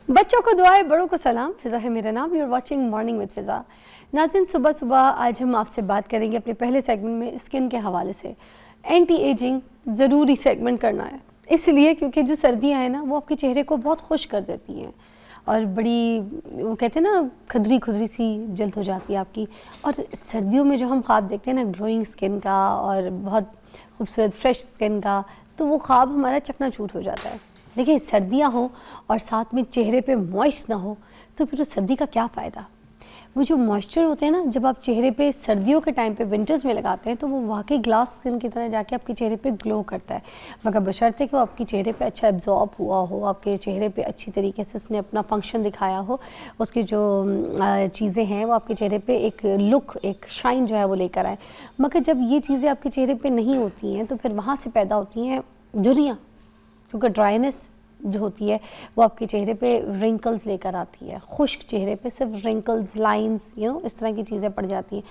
बच्चों को दुआएं, बड़ों को सलाम। फिज़ा है मेरा नाम। You are watching morning with Fiza. नाज़रीन, सुबह सुबह आज हम आपसे बात करेंगे अपने पहले सेगमेंट में स्किन के हवाले से। एंटी एजिंग ज़रूरी सेगमेंट करना है, इसलिए क्योंकि जो सर्दियाँ हैं ना, वो आपके चेहरे को बहुत खुश कर देती हैं और बड़ी, वो कहते हैं ना, खुदरी खुदरी सी जल्द हो जाती है आपकी। और सर्दियों में जो हम ख्वाब देखते हैं ना, ग्लोइंग स्किन का और बहुत खूबसूरत फ्रेश स्किन का, तो वो ख्वाब हमारा चकनाचूर हो जाता है। देखिए, सर्दियाँ हों और साथ में चेहरे पे मॉइस्ट ना हो, तो फिर उस सर्दी का क्या फ़ायदा। वो जो मॉइस्चर होते हैं ना, जब आप चेहरे पे सर्दियों के टाइम पे विंटर्स में लगाते हैं, तो वो वाकई ग्लास स्किन की तरह जाके आपके चेहरे पे ग्लो करता है, मगर बशर्ते कि वो आपके चेहरे पे अच्छा एब्जॉर्ब हुआ हो, आपके चेहरे पे अच्छी तरीके से उसने अपना फंक्शन दिखाया हो, उसकी जो चीज़ें हैं वो आपके चेहरे पे एक लुक, एक शाइन जो है वो लेकर आए। मगर जब ये चीज़ें आपके चेहरे पर नहीं होती हैं, तो फिर वहाँ से पैदा होती हैं झुर्रियाँ, क्योंकि ड्राइनेस जो होती है वो आपके चेहरे पे रिंकल्स लेकर आती है। खुश्क चेहरे पे सिर्फ रिंकल्स, लाइंस, इस तरह की चीज़ें पड़ जाती हैं।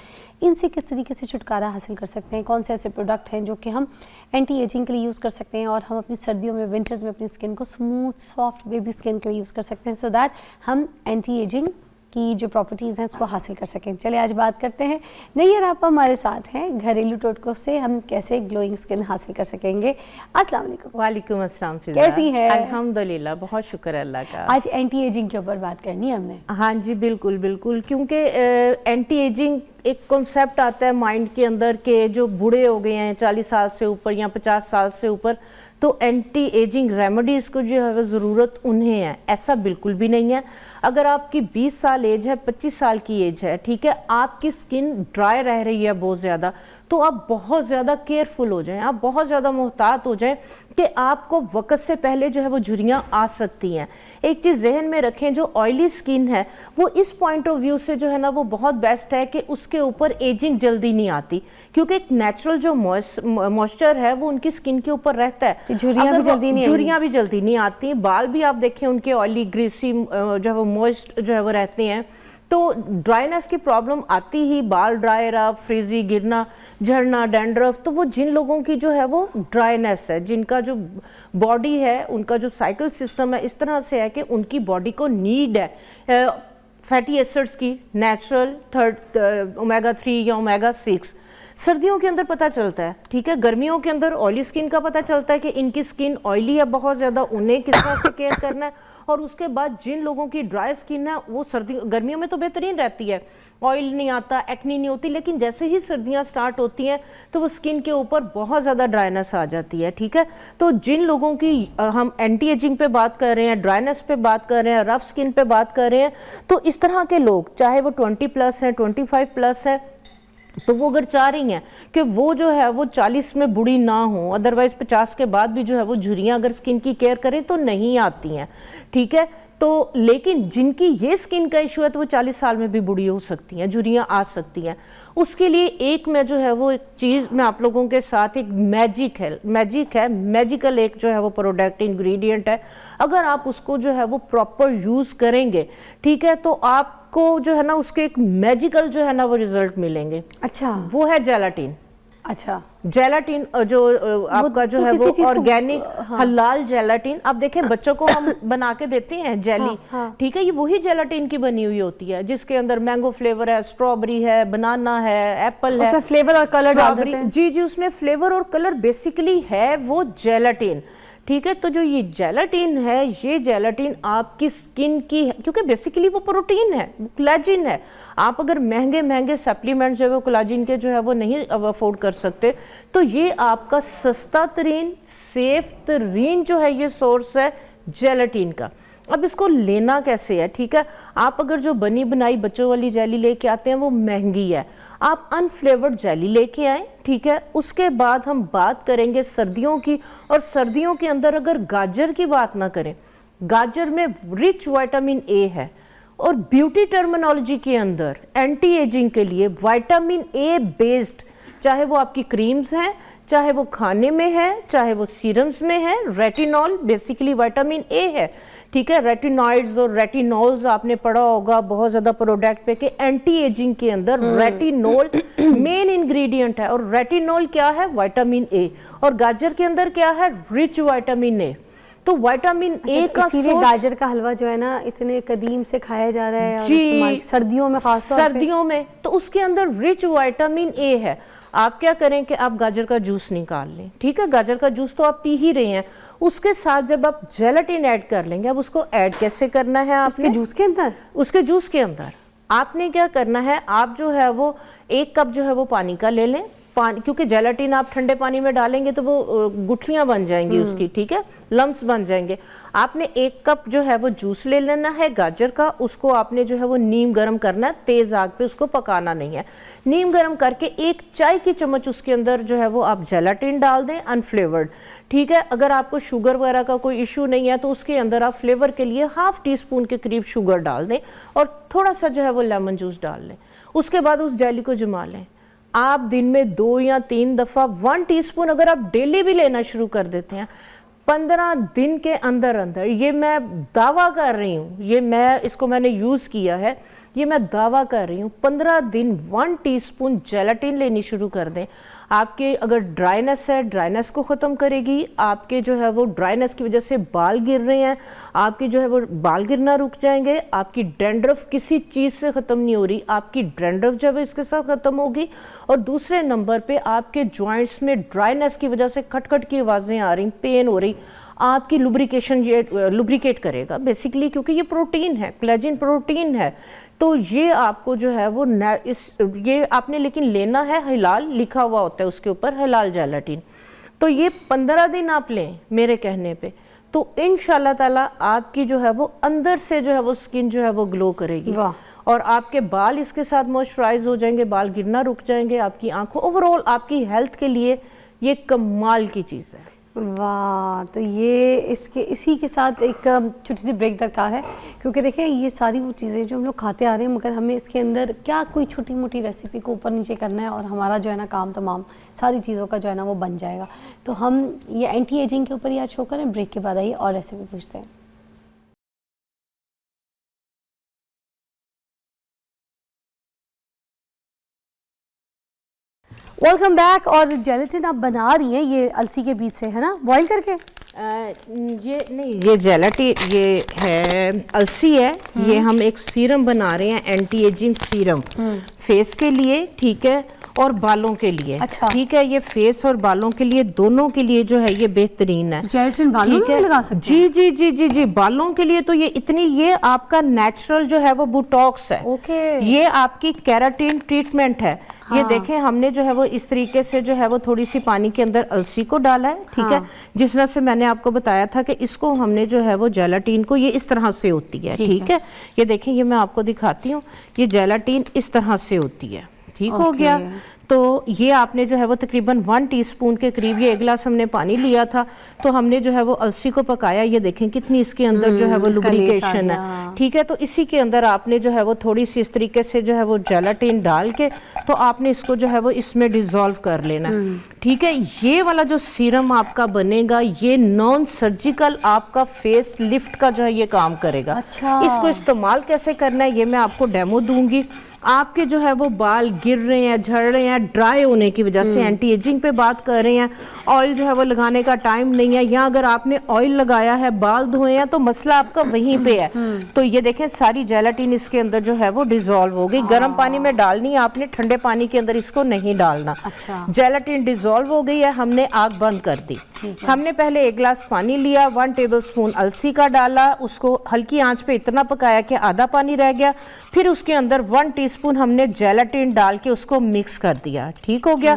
इनसे किस तरीके से छुटकारा हासिल कर सकते हैं, कौन से ऐसे प्रोडक्ट हैं जो कि हम एंटी एजिंग के लिए यूज़ कर सकते हैं और हम अपनी सर्दियों में, विंटर्स में अपनी स्किन को स्मूथ सॉफ्ट बेबी स्किन के लिए यूज़ कर सकते हैं, सो दैट हम एंटी एजिंग की जो प्रॉपर्टीज़ हैं उसको हासिल कर सकें। चलिए आज बात करते हैं। नैयर आप हमारे साथ हैं, घरेलू टोटकों से हम कैसे ग्लोइंग स्किन हासिल कर सकेंगे। अस्सलाम वालेकुम। वालेकुम अस्सलाम फिज़ा, कैसी है? अल्हम्दुलिल्लाह, बहुत शुक्र अल्लाह का। आज एंटी एजिंग के ऊपर बात करनी है हमने। हाँ जी, बिल्कुल बिल्कुल, क्योंकि एंटी एजिंग एक कॉन्सेप्ट आता है माइंड के अंदर के जो बूढ़े हो गए हैं 40 साल से ऊपर या 50 साल से ऊपर, तो एंटी एजिंग रेमेडीज़ को जो है ज़रूरत उन्हें है। ऐसा बिल्कुल भी नहीं है। अगर आपकी 20 साल एज है, 25 साल की एज है, ठीक है, आपकी स्किन ड्राई रह रही है बहुत ज़्यादा, तो आप बहुत ज़्यादा केयरफुल हो जाएं, आप बहुत ज़्यादा मोहतात हो जाएं कि आपको वक्त से पहले जो है वो झुर्रियाँ आ सकती हैं। एक चीज़ जहन में रखें, जो ऑयली स्किन है वो इस पॉइंट ऑफ व्यू से जो है ना वो बहुत बेस्ट है कि उसके ऊपर एजिंग जल्दी नहीं आती, क्योंकि एक नेचुरल जो मॉइस्चर है वो उनकी स्किन के ऊपर रहता है। झुर्रियाँ भी जल्दी नहीं आती। बाल भी आप देखें उनके ऑयली, ग्रीसी, जो है वो मॉइस्ट जो है वो रहते हैं, तो ड्राइनेस की प्रॉब्लम आती ही, बाल ड्राई रहा, फ्रीजी, गिरना, झड़ना, डैंड्रफ, तो वो जिन लोगों की जो है वो ड्राइनेस है, जिनका जो बॉडी है, उनका जो साइकिल सिस्टम है इस तरह से है कि उनकी बॉडी को नीड है फैटी एसिड्स की, नेचुरल ओमेगा 3 या ओमेगा 6। सर्दियों के अंदर पता चलता है, ठीक है, गर्मियों के अंदर ऑयली स्किन का पता चलता है कि इनकी स्किन ऑयली है बहुत ज़्यादा, उन्हें किस तरह से केयर करना है। और उसके बाद जिन लोगों की ड्राई स्किन है वो गर्मियों में तो बेहतरीन रहती है, ऑयल नहीं आता, एक्नी नहीं होती, लेकिन जैसे ही सर्दियां स्टार्ट होती हैं तो वो स्किन के ऊपर बहुत ज़्यादा ड्राइनेस आ जाती है, ठीक है। तो जिन लोगों की हम एंटी एजिंग पे बात कर रहे हैं, ड्राइनेस पे बात कर रहे हैं, रफ स्किन पे बात कर रहे हैं, तो इस तरह के लोग, चाहे वो 20+ हैं, 25+ है, तो वो अगर चाह रही हैं कि वो जो है वो 40 में बूढ़ी ना हो, अदरवाइज 50 के बाद भी जो है वो झुर्रियाँ अगर स्किन की केयर करें तो नहीं आती हैं, ठीक है। तो लेकिन जिनकी ये स्किन का इशू है तो वो 40 साल में भी बूढ़ी हो सकती हैं, झुर्रियाँ आ सकती हैं। उसके लिए एक मैं जो है वो एक चीज़ मैं आप लोगों के साथ, एक मैजिकल एक जो है वो प्रोडक्ट इंग्रेडिएंट है, अगर आप उसको जो है वो प्रॉपर यूज़ करेंगे, ठीक है, तो आपको जो है ना उसके एक मैजिकल जो है ना वो रिजल्ट मिलेंगे। अच्छा, वो है जेलाटिन। अच्छा, जेलाटिन जो आपका जो है वो ऑर्गेनिक हलाल जेलाटिन। आप देखें बच्चों को हम बना के देते हैं जेली, ठीक है, ये वही जेलाटिन की बनी हुई होती है, जिसके अंदर मैंगो फ्लेवर है, स्ट्रॉबेरी है, बनाना है, एप्पल है, उसमें फ्लेवर और कलर डाल देते हैं। जी, उसमें फ्लेवर और कलर बेसिकली है वो जेलाटिन, ठीक है। तो जो ये जेलाटिन है, ये जेलाटिन आपकी स्किन की, क्योंकि बेसिकली वो प्रोटीन है, वो कोलेजिन है। आप अगर महंगे सप्लीमेंट्स जो है वो कोलेजिन के जो है वो नहीं अफोर्ड कर सकते, तो ये आपका सस्ता तरीन, सेफ तरीन जो है ये सोर्स है जेलाटिन का। अब इसको लेना कैसे है, ठीक है। आप अगर जो बनी बनाई बच्चों वाली जेली लेके आते हैं वो महंगी है, आप अनफ्लेवर्ड जेली लेके आए, ठीक है। उसके बाद हम बात करेंगे सर्दियों की, और सर्दियों के अंदर अगर गाजर की बात ना करें, गाजर में रिच विटामिन ए है, और ब्यूटी टर्मिनोलॉजी के अंदर एंटी एजिंग के लिए विटामिन ए बेस्ड, चाहे वो आपकी क्रीम्स हैं, चाहे वो खाने में है, चाहे वो सीरम्स में है, रेटिनॉल बेसिकली विटामिन ए है, ठीक है। रेटिनॉइड्स और रेटिनॉल्स आपने पढ़ा होगा बहुत ज़्यादा प्रोडक्ट पे कि एंटी एजिंग के अंदर रेटिनॉल मेन इंग्रेडिएंट है, और रेटिनॉल क्या है, विटामिन ए, और गाजर के अंदर क्या है, रिच विटामिन ए। तो विटामिन ए का इसीलिए source- गाजर का हलवा जो है ना इतने कदीम से खाया जा रहा है और जी, इस्तेमाल सर्दियों में खास तौर पे। सर्दियों में तो उसके अंदर रिच विटामिन ए है। आप क्या करें कि आप गाजर का जूस निकाल लें, ठीक है, गाजर का जूस तो आप पी ही रहे हैं, उसके साथ जब आप जेलेटिन ऐड कर लेंगे, अब उसको ऐड कैसे करना है आपने? उसके जूस के अंदर? उसके जूस के अंदर आपने क्या करना है, आप जो है वो 1 कप जो है वो पानी का ले लें, पानी, क्योंकि जेलेटिन आप ठंडे पानी में डालेंगे तो वो गुठलियां बन जाएंगी उसकी, ठीक है, लम्स बन जाएंगे। आपने 1 कप जो है वो जूस ले लेना है गाजर का, उसको आपने जो है वो नीम गरम करना है, तेज आग पे उसको पकाना नहीं है। नीम गरम करके 1 चाय की चम्मच उसके अंदर जो है वो आप जेलेटिन डाल दें अनफ्लेवर्ड, ठीक है। अगर आपको शुगर वगैरह का कोई इशू नहीं है तो उसके अंदर आप फ्लेवर के लिए ½ टीस्पून के करीब शुगर डाल दें और थोड़ा सा जो है वो लेमन जूस डाल लें। उसके बाद उस जेली को जमा लें। आप दिन में 2 या 3 दफ़ा 1 टीस्पून अगर आप डेली भी लेना शुरू कर देते हैं, 15 दिन के अंदर अंदर, ये मैं दावा कर रही हूँ, ये मैं इसको मैंने यूज़ किया है, ये मैं दावा कर रही हूँ, 15 दिन 1 टीस्पून जेलेटिन लेनी शुरू कर दें, आपके अगर ड्राइनेस है ड्राइनेस को ख़त्म करेगी। आपके जो है वो ड्राइनेस की वजह से बाल गिर रहे हैं, आपके जो है वो बाल गिरना रुक जाएंगे। आपकी डैंड्रफ किसी चीज़ से ख़त्म नहीं हो रही, आपकी डैंड्रफ जब इसके साथ ख़त्म होगी। और दूसरे नंबर पे आपके जॉइंट्स में ड्राइनेस की वजह से खटखट की आवाज़ें आ रही, पेन हो रही, आपकी लुब्रिकेशन ये लुब्रिकेट करेगा बेसिकली, क्योंकि ये प्रोटीन है, कोलेजन प्रोटीन है। तो ये आपको जो है वो ये आपने लेकिन लेना है हिलाल, लिखा हुआ होता है उसके ऊपर हिलाल जेलेटिन। तो ये 15 दिन आप लें मेरे कहने पे, तो इंशाल्लाह ताला आपकी जो है वो अंदर से जो है वो स्किन जो है वो ग्लो करेगी। वाह। और आपके बाल इसके साथ मॉइस्चराइज हो जाएंगे, बाल गिरना रुक जाएंगे, आपकी आंखों, ओवरऑल आपकी हेल्थ के लिए ये कमाल की चीज़ है। वाह, तो ये इसी के साथ एक छोटी सी ब्रेक दरकार है, क्योंकि देखिए ये सारी वो चीज़ें जो हम लोग खाते आ रहे हैं, मगर हमें इसके अंदर क्या कोई छोटी मोटी रेसिपी को ऊपर नीचे करना है और हमारा जो है ना काम तमाम सारी चीज़ों का जो है ना वो बन जाएगा। तो हम ये एंटी एजिंग के ऊपर ही आज शो करें, ब्रेक के बाद आइए और रेसिपी पूछते हैं। Welcome back. और जेलेटिन आप बना रही हैं ये अलसी के बीज से, है ना, बॉईल करके? ये नहीं, ये जेलेटिन, ये है अलसी है, ये हम एक सीरम बना रहे हैं, एंटी एजिंग सीरम, फेस के लिए, ठीक है, और बालों के लिए। अच्छा। ठीक है, ये फेस और बालों के लिए, दोनों के लिए जो है ये बेहतरीन है। जेलेटिन बालों में भी लगा सकते हैं? जी जी जी जी जी, बालों के लिए तो ये इतनी, ये आपका नेचुरल जो है वो बोटॉक्स है। ओके। ये आपकी केराटिन ट्रीटमेंट है। हाँ। ये देखें, हमने जो है वो इस तरीके से जो है वो थोड़ी सी पानी के अंदर अलसी को डाला है, ठीक है, जिस तरह से मैंने आपको बताया था कि इसको हमने जो है वो जेलेटिन को, ये इस तरह से होती है, ठीक है। ये देखें, ये मैं आपको दिखाती हूँ, ये जेलेटिन इस तरह से होती है, ठीक हो गया। तो ये आपने जो है वो तकरीबन 1 टीस्पून के करीब, ये 1 गिलास हमने पानी लिया था, तो हमने जो है वो अलसी को पकाया। ये देखें कितनी इसके अंदर जो है वो लुब्रिकेशन है, ठीक है। तो इसी के अंदर आपने जो है वो थोड़ी सी इस तरीके से जो है वो जेलेटिन डाल के, तो आपने इसको जो है वो इसमें डिज़ोल्व कर लेना, ठीक है। ये वाला जो सीरम आपका बनेगा, ये नॉन सर्जिकल आपका फेस लिफ्ट का जो है ये काम करेगा। अच्छा। इसको इस्तेमाल कैसे करना है ये मैं आपको डेमो दूंगी। आपके जो है वो बाल गिर रहे हैं, झड़ रहे हैं, ड्राई होने की वजह से, एंटी एजिंग पे बात कर रहे हैं, ऑयल जो है वो लगाने का टाइम नहीं है, या अगर आपने ऑयल लगाया है, बाल धोए हैं, तो मसला आपका वहीं पे है। तो ये देखें, सारी जेलेटिन इसके अंदर जो है वो डिजोल्व हो गई। गर्म पानी में डालनी है आपने, ठंडे पानी के अंदर इसको नहीं डालना। अच्छा। जेलेटिन डिजोल्व हो गई है, हमने आग बंद कर दी। हमने पहले 1 गिलास पानी लिया, 1 टेबलस्पून अलसी का डाला, उसको हल्की आंच पे इतना पकाया कि आधा पानी रह गया, फिर उसके अंदर 1 टीस्पून हमने जेलेटिन डाल के उसको मिक्स कर दिया, ठीक हो गया।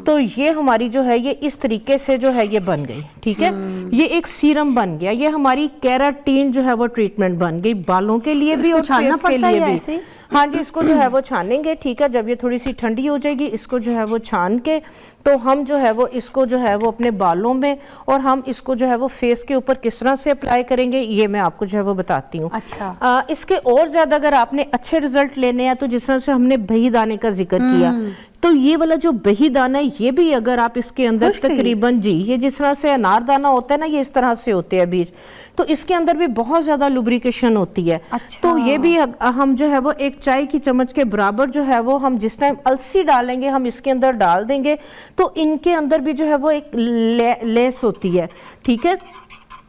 तो ये हमारी जो है ये इस तरीके से जो है ये बन गई, ठीक है। ये एक सीरम बन गया, ये हमारी केराटिन जो है वो ट्रीटमेंट बन गई, बालों के लिए भी और फेस के लिए भी। हाँ जी, इसको जो है वो छानेंगे, ठीक है। जब ये थोड़ी सी ठंडी हो जाएगी, इसको जो है वो छान के, तो हम जो है वो इसको जो है वो अपने बालों में, और हम इसको जो है वो फेस के ऊपर किस तरह से अप्लाई करेंगे ये मैं आपको जो है वो बताती हूँ। अच्छा। इसके और ज़्यादा अगर आपने अच्छे रिजल्ट लेने हैं, तो जिस तरह से हमने बही दाने का जिक्र किया, तो ये वाला जो बही दाना है, ये भी अगर आप इसके अंदर तकरीबन, जी, ये जिस तरह से अनार दाना होता है ना, ये इस तरह से होते हैं बीज, तो इसके अंदर भी बहुत ज़्यादा लुब्रिकेशन होती है। अच्छा। तो ये भी हम जो है वो 1 चाय की चम्मच के बराबर जो है वो हम जिस टाइम अलसी डालेंगे, हम इसके अंदर डाल देंगे, तो इनके अंदर भी जो है वो एक लेस होती है, ठीक है।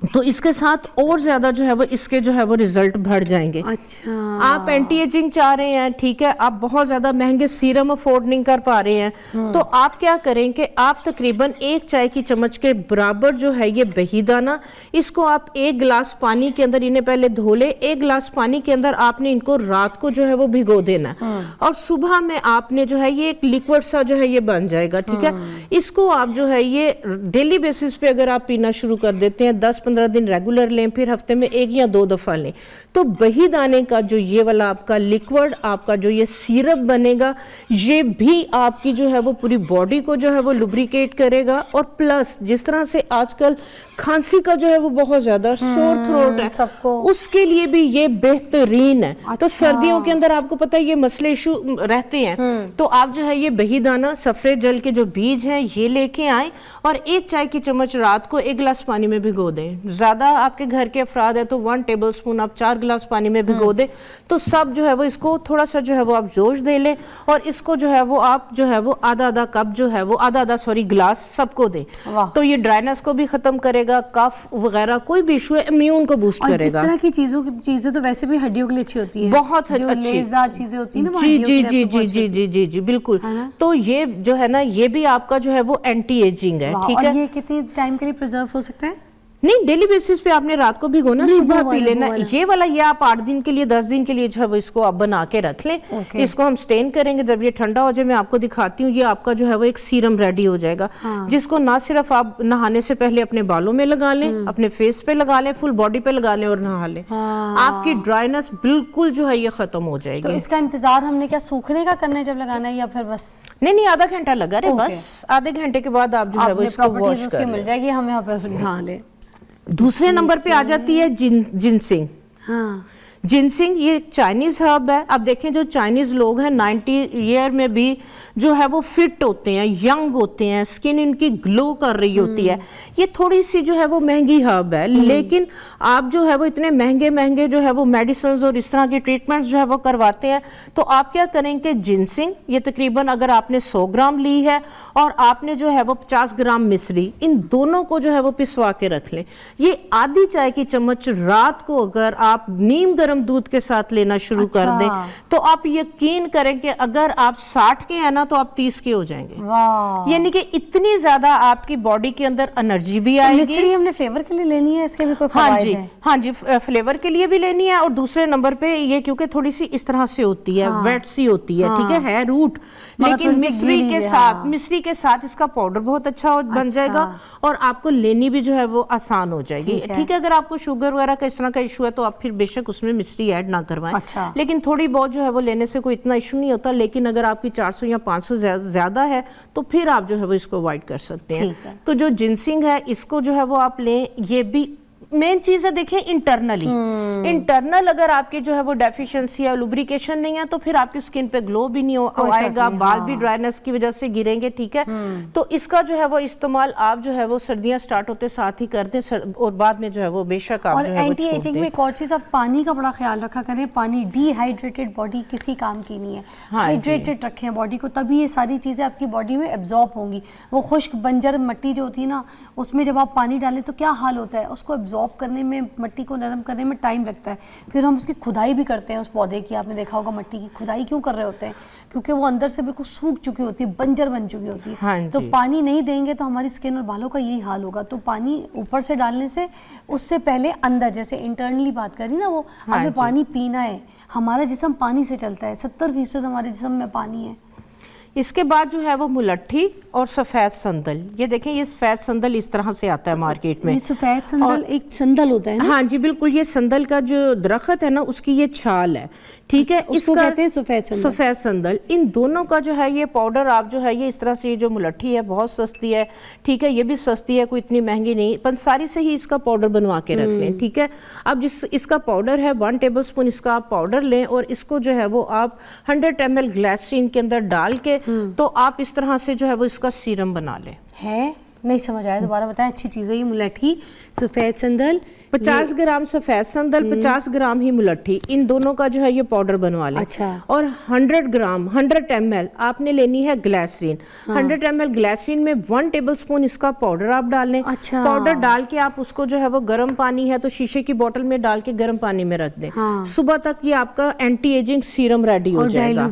तो इसके साथ और ज्यादा जो है वो इसके जो है वो रिजल्ट बढ़ जाएंगे। अच्छा, आप एंटी एजिंग चाह रहे हैं, ठीक है, आप बहुत ज्यादा महंगे सीरम अफोर्ड नहीं कर पा रहे हैं, तो आप क्या करें कि आप तकरीबन 1 चाय की चम्मच के बराबर जो है ये बही दाना, इसको आप 1 गिलास पानी के अंदर इन्हें पहले धो ले। 1 गिलास पानी के अंदर आपने इनको रात को जो है वो भिगो देना है और सुबह में आपने जो है ये एक लिक्विड सा जो है ये बन जाएगा, ठीक है। इसको आप जो है ये डेली बेसिस पे अगर आप पीना शुरू कर देते हैं, 10-15 दिन रेगुलर लें, फिर हफ्ते में 1 या 2 दफा लें, तो बही दाने का जो ये वाला आपका लिक्विड, आपका जो ये सिरप बनेगा, ये भी आपकी जो है वो पूरी बॉडी को जो है वो लुब्रिकेट करेगा। और प्लस जिस तरह से आजकल खांसी का जो है वो बहुत ज्यादा सोर थ्रोट है सबको, उसके लिए भी ये बेहतरीन है। अच्छा। तो सर्दियों के अंदर आपको पता है ये मसले इशू रहते हैं, तो आप जो है ये बही दाना, सफेद जल के जो बीज हैं ये लेके आए और 1 चाय की चम्मच रात को 1 गिलास पानी में भिगो दें। ज्यादा आपके घर के अफराद है तो 1 टेबलस्पून आप 4 गिलास पानी में भिगो दें, तो सब जो है वो इसको थोड़ा सा जो है वो आप जोश दे लें और इसको जो है वो आप जो है वो आधा कप जो है वो आधा गिलास सबको दें। तो ये ड्राइनेस को भी खत्म करेगा, कफ वगैरह कोई भी इशू है इम्यून को बूस्ट और करेगा। इस तरह की चीजें तो वैसे भी हड्डियों के लिए अच्छी होती है, बहुत जो अच्छी लेसदार चीजें होती है ना, वो जी हड्डियों जी के लिए जी आपको जी बहुत जी जी जी बिल्कुल। है ना? तो ये जो है ना ये भी आपका जो है वो एंटी एजिंग है, वाह, ठीक और है। ये कितने टाइम के लिए प्रिजर्व हो सकता है? नहीं, डेली बेसिस पे आपने रात को भिगोना, नहीं, सुबह वो पी वाला, लेना। वो वाला। ये वाला ये आप 8 दिन के लिए 10 दिन के लिए जो है वो इसको आप बना के रख लें। Okay. इसको हम स्टेन करेंगे, जब ये ठंडा हो जाए मैं आपको दिखाती हूँ, ये आपका जो है वो एक सीरम रेडी हो जाएगा। हाँ। जिसको ना सिर्फ आप नहाने से पहले अपने बालों में लगा लें, अपने फेस पे लगा लें, फुल बॉडी पे लगा लें और नहा लें, हाँ। आपकी ड्राइनेस बिल्कुल जो है ये खत्म हो तो जाएगी। इसका इंतजार हमने क्या सूखने का करना है जब लगाना है, या फिर बस नहीं, आधा घंटा लगा रहे, Okay. बस आधे घंटे के बाद आप जो है वो आपने इसको प्रॉपर्टीज वॉश उसकी कर मिल लें। जाएगी, हम यहाँ पे ढा ले। दूसरे नंबर पे आ जाती है जिनसिंग। हाँ, जिनसिंग ये चाइनीज हर्ब है। अब देखें जो चाइनीज लोग हैं 90 ईयर में भी जो है वो फिट होते हैं, यंग होते हैं, स्किन इनकी ग्लो कर रही होती है। ये थोड़ी सी जो है वो महंगी हर्ब है, लेकिन आप जो है वो इतने महंगे जो है वो मेडिसिन और इस तरह के ट्रीटमेंट्स जो है वो करवाते हैं, तो आप क्या करेंगे, जिनसिंग ये तकरीबन अगर आपने 100 ग्राम ली है और आपने जो है वो 50 ग्राम मिश्री, इन दोनों को जो है वो पिसवा के रख लें। ये आधी चाय की चम्मच रात को अगर आप नीम गर्म दूध के साथ लेना शुरू कर दें, तो आप यकीन करें कि अगर आप 60 के हैं ना तो आप 30 के हो जाएंगे। वाह, यानी कि इतनी ज्यादा आपकी बॉडी के अंदर एनर्जी भी तो आएगी। मिश्री हमने फ्लेवर के लिए लेनी है, इसके भी कोई हाँ फायदे जी, हैं? हाँ जी, फ्लेवर के लिए भी लेनी है। और दूसरे नंबर पे ये क्योंकि थोड़ी सी इस तरह से होती है, वेट सी होती है, ठीक है रूट, लेकिन मिश्री के साथ, मिश्री के साथ इसका पाउडर बहुत अच्छा बन जाएगा और आपको लेनी भी जो है वो आसान हो जाएगी, ठीक है। अगर आपको शुगर वगैरह का इस तरह का इशू है तो आप फिर बेशक उसमें मिश्री ऐड ना करवाएं। अच्छा। लेकिन थोड़ी बहुत जो है वो लेने से कोई इतना इशू नहीं होता। लेकिन अगर आपकी 400 या 500 ज्यादा है तो फिर आप जो है वो इसको अवॉइड कर सकते हैं। तो जो जिनसिंग है इसको जो है वो आप लें। ये भी मेन चीज है, देखें इंटरनल अगर आपकी जो है वो डेफिशिएंसी है, लुब्रिकेशन नहीं है, तो फिर आपकी स्किन पे ग्लो भी नहीं आएगा, बाल भी ड्राइनेस की वजह से गिरेंगे, ठीक है। तो इसका जो है वो इस्तेमाल आप जो है वो सर्दियां स्टार्ट होते साथ ही कर दें और बाद में जो है वो बेशक आप और जो है वो एंटी एजिंग में एक और चीज, आप पानी का बड़ा ख्याल रखा करें। पानी, डिहाइड्रेटेड बॉडी किसी काम की नहीं है। हाइड्रेटेड रखें बॉडी को, तभी ये सारी चीजें आपकी बॉडी में एब्जॉर्ब होंगी। वो खुश्क बंजर मिट्टी जो होती है ना, उसमें जब आप पानी डालें तो क्या हाल होता है, उसको एब्जॉर्ब करने में, मिट्टी को नरम करने में टाइम लगता है। फिर हम उसकी खुदाई भी करते हैं उस पौधे की। आपने देखा होगा मिट्टी की खुदाई क्यों कर रहे होते हैं, क्योंकि वो अंदर से बिल्कुल सूख चुकी होती है, बंजर बन चुकी होती है। हाँ तो पानी नहीं देंगे तो हमारी स्किन और बालों का यही हाल होगा। तो पानी ऊपर से डालने से उससे पहले अंदर, जैसे इंटरनली बात करी ना, वो हमें पानी पीना है। हमारा जिस्म पानी से चलता है, 70% हमारे जिस्म में पानी है। इसके बाद जो है वो मुलट्ठी और सफ़ेद संदल। ये देखें, ये सफ़ेद संदल इस तरह से आता है मार्केट में। ये सफ़ेद संदल एक संदल होता है ना? हाँ जी बिल्कुल, ये संदल का जो दरख्त है ना उसकी ये छाल है, ठीक है। उसको कहते हैं सफ़ेद संदल। सफ़ेद संदल। इन दोनों का जो है ये पाउडर आप जो है ये इस तरह से, ये जो मुलट्ठी है बहुत सस्ती है, ठीक है, ये भी सस्ती है, कोई इतनी महंगी नहीं, पंसारी से ही इसका पाउडर बनवा के रख लें, ठीक है। अब जिस इसका पाउडर है 1 टेबलस्पून इसका आप पाउडर लें और इसको जो है वो आप 100 ml ग्लाइसरीन के अंदर डाल के तो आप इस तरह से जो है वो इसका सीरम बना लें। है नहीं समझ आया, दोबारा बताएं। अच्छी चीज़ है ये मुलट्ठी, सफ़ेद संदल, 50 ग्राम सफेद संदल, 50 ग्राम ही मुलट्ठी, इन दोनों का जो है ये पाउडर बनवा लें। अच्छा। और 100 ग्राम 100 ml आपने लेनी है ग्लिसरीन। 100 ml ग्लिसरीन में 1 टेबलस्पून इसका पाउडर आप डाल लें। अच्छा। पाउडर डाल के आप उसको जो है वो गर्म पानी है तो शीशे की बोतल में डाल के गर्म पानी में रख दें। हाँ। सुबह तक ये आपका एंटी एजिंग सीरम रेडी हो जाएगा,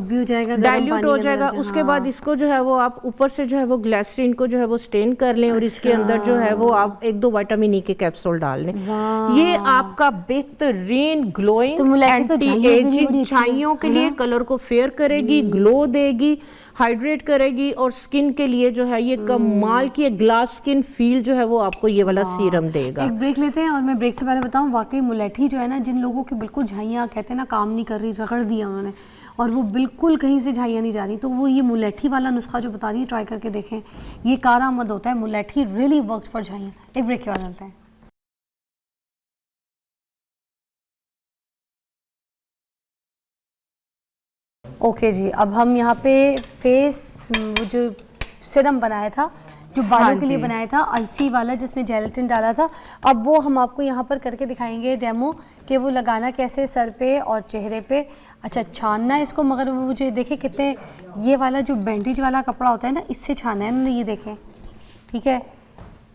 डाइल्यूट हो जाएगा। उसके बाद इसको जो है वो आप ऊपर से जो है वो ग्लिसरीन को जो है वो स्टेन कर लें और इसके अंदर जो है वो आप 1-2 विटामिन ई के कैप्सूल डाल लें। ये आपका बेहतरीन ग्लोइंग एंटी एजिंग छाइयों के लिए कलर को फेयर करेगी, ग्लो देगी, हाइड्रेट करेगी और स्किन के लिए जो है ये कमाल की ग्लास स्किन फील जो है वो आपको ये वाला सीरम देगा। एक ब्रेक लेते हैं और मैं ब्रेक से पहले बताऊं, वाकई मुलैठी जो है ना, जिन लोगों की बिल्कुल झाइयाँ कहते हैं ना काम नहीं कर रही, रगड़ दिया उन्होंने और वो बिल्कुल कहीं से झाइयाँ नहीं जा रही, तो वो ये मुलैठी वाला नुस्खा जो बता रही है ट्राई करके देखें, ये कारआमद होता है। मुलैठी रियली वर्क्स फॉर झाइयाँ। एक ब्रेक के बाद चलते हैं। ओके जी, अब हम यहाँ पे फेस वो जो सिरम बनाया था, जो बालों के लिए बनाया था, अलसी वाला जिसमें जेलेटिन डाला था, अब वो हम आपको यहाँ पर करके दिखाएंगे डेमो कि वो लगाना कैसे सर पे और चेहरे पे। अच्छा, छानना है इसको, मगर मुझे देखें कितने, ये वाला जो बैंडेज वाला कपड़ा होता है ना, इससे छाना है इन्होंने, ये देखें, ठीक है,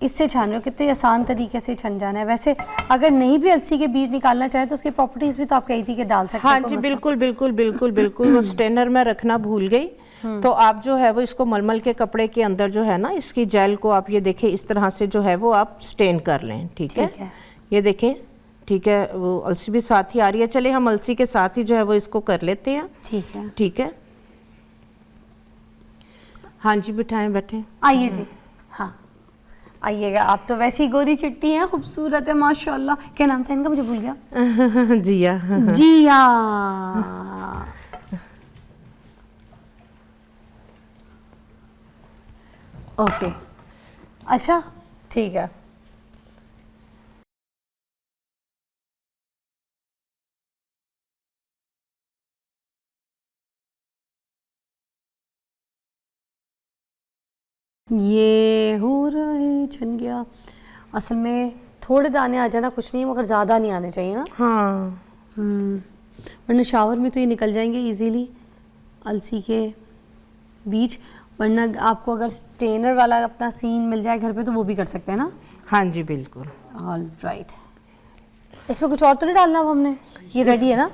इससे छान रहे हो, कितने आसान तरीके से छन जाना है। वैसे अगर नहीं भी अलसी के बीज निकालना चाहे तो उसकी प्रॉपर्टीज भी तो आप कही थी कि डाल सकते हैं। हाँ जी, बिल्कुल बिल्कुल बिल्कुल बिल्कुल। वो स्टेनर में रखना भूल गई, तो आप जो है वो इसको मलमल के कपड़े के अंदर जो है ना, इसकी जेल को आप ये देखें इस तरह से जो है वो आप स्टेन कर लें। ठीक है, ये देखें, ठीक है, वो अलसी भी साथ ही आ रही है। चले हम अलसी के साथ ही जो है वो इसको कर लेते हैं। ठीक है, ठीक है, हाँ जी, बिठाएं, बैठे, आइए जी, हाँ आइएगा। आप तो वैसी गोरी चिट्टी हैं, खूबसूरत है माशाल्लाह। क्या नाम था इनका, मुझे भूल गया। जिया। जिया। ओके, अच्छा ठीक है। ये हो रहे छन गया। असल में थोड़े दाने आ जाना कुछ नहीं, मगर ज़्यादा नहीं आने चाहिए ना। हाँ, वरना शावर में तो ये निकल जाएंगे इजीली अलसी के बीज। वरना आपको अगर स्टेनर वाला अपना सीन मिल जाए घर पे तो वो भी कर सकते हैं ना। हाँ जी, बिल्कुल। All right. इसमें कुछ और तो नहीं डालना अब हमने, ये रेडी है ना,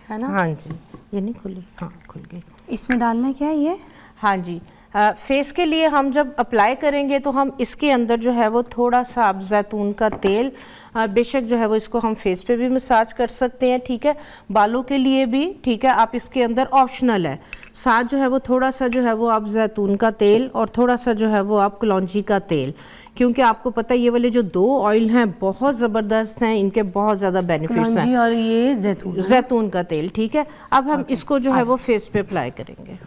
है ना? हाँ जी, ये नहीं खुली, हाँ खुल गई। इसमें डालना है क्या है ये? हाँ जी, फेस के लिए हम जब अप्लाई करेंगे तो हम इसके अंदर जो है वो थोड़ा सा आप जैतून का तेल, बेशक जो है वो इसको हम फेस पे भी मसाज कर सकते हैं। ठीक है, बालों के लिए भी, ठीक है, आप इसके अंदर ऑप्शनल है, साथ जो है वो थोड़ा सा जो है वो आप जैतून का तेल और थोड़ा सा जो है वो आप कलौंजी का तेल, क्योंकि आपको पता है ये वाले जो 2 ऑयल हैं बहुत ज़बरदस्त हैं, इनके बहुत ज़्यादा बेनिफिट्स हैं। और ये जैतून का तेल। ठीक है, अब हम इसको जो है वो फेस पे अप्लाई करेंगे।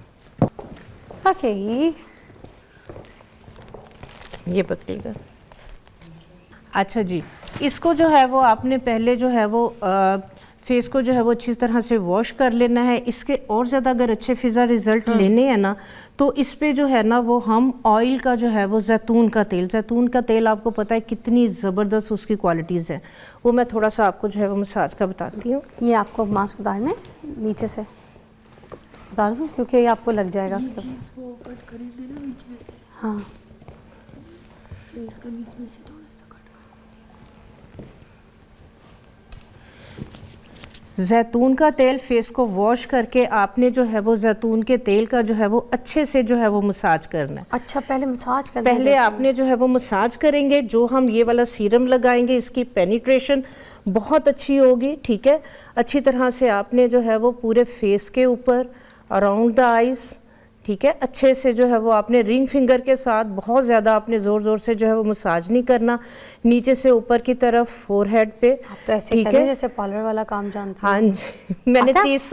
ओके, ये पकड़ेगा। अच्छा जी, इसको जो है वो आपने पहले जो है वो फेस को जो है वो अच्छी तरह से वॉश कर लेना है। इसके और ज़्यादा अगर अच्छे फिज़ा रिज़ल्ट लेने हैं ना, तो इस पे जो है ना वो हम ऑयल का जो है वो जैतून का तेल आपको पता है कितनी ज़बरदस्त उसकी क्वालिटीज़ हैं, वो मैं थोड़ा सा आपको जो है वो मसाज का बताती हूँ। ये आपको मास्क उतारने नीचे से उतार दूँ, क्योंकि ये आपको लग जाएगा उसके बाद। हाँ, इसका बीच में से थोड़ा सा कट जैतून का तेल फेस को वॉश करके आपने जो है वो जैतून के तेल का जो है वो अच्छे से जो है वो मसाज करना है। अच्छा, पहले मसाज करना है। पहले आपने जो है वो मसाज करेंगे, जो हम ये वाला सीरम लगाएंगे इसकी पेनिट्रेशन बहुत अच्छी होगी। ठीक है, अच्छी तरह से आपने जो है वो पूरे फेस के ऊपर, अराउंड द आइज़, ठीक है, अच्छे से जो है वो आपने रिंग फिंगर के साथ, बहुत ज़्यादा आपने ज़ोर ज़ोर से जो है वो मसाज नहीं करना, नीचे से ऊपर की तरफ फोरहेड पे। आप तो ऐसे कर रहे हैं जैसे पार्लर वाला काम जानते हैं। हाँ जी, मैंने 30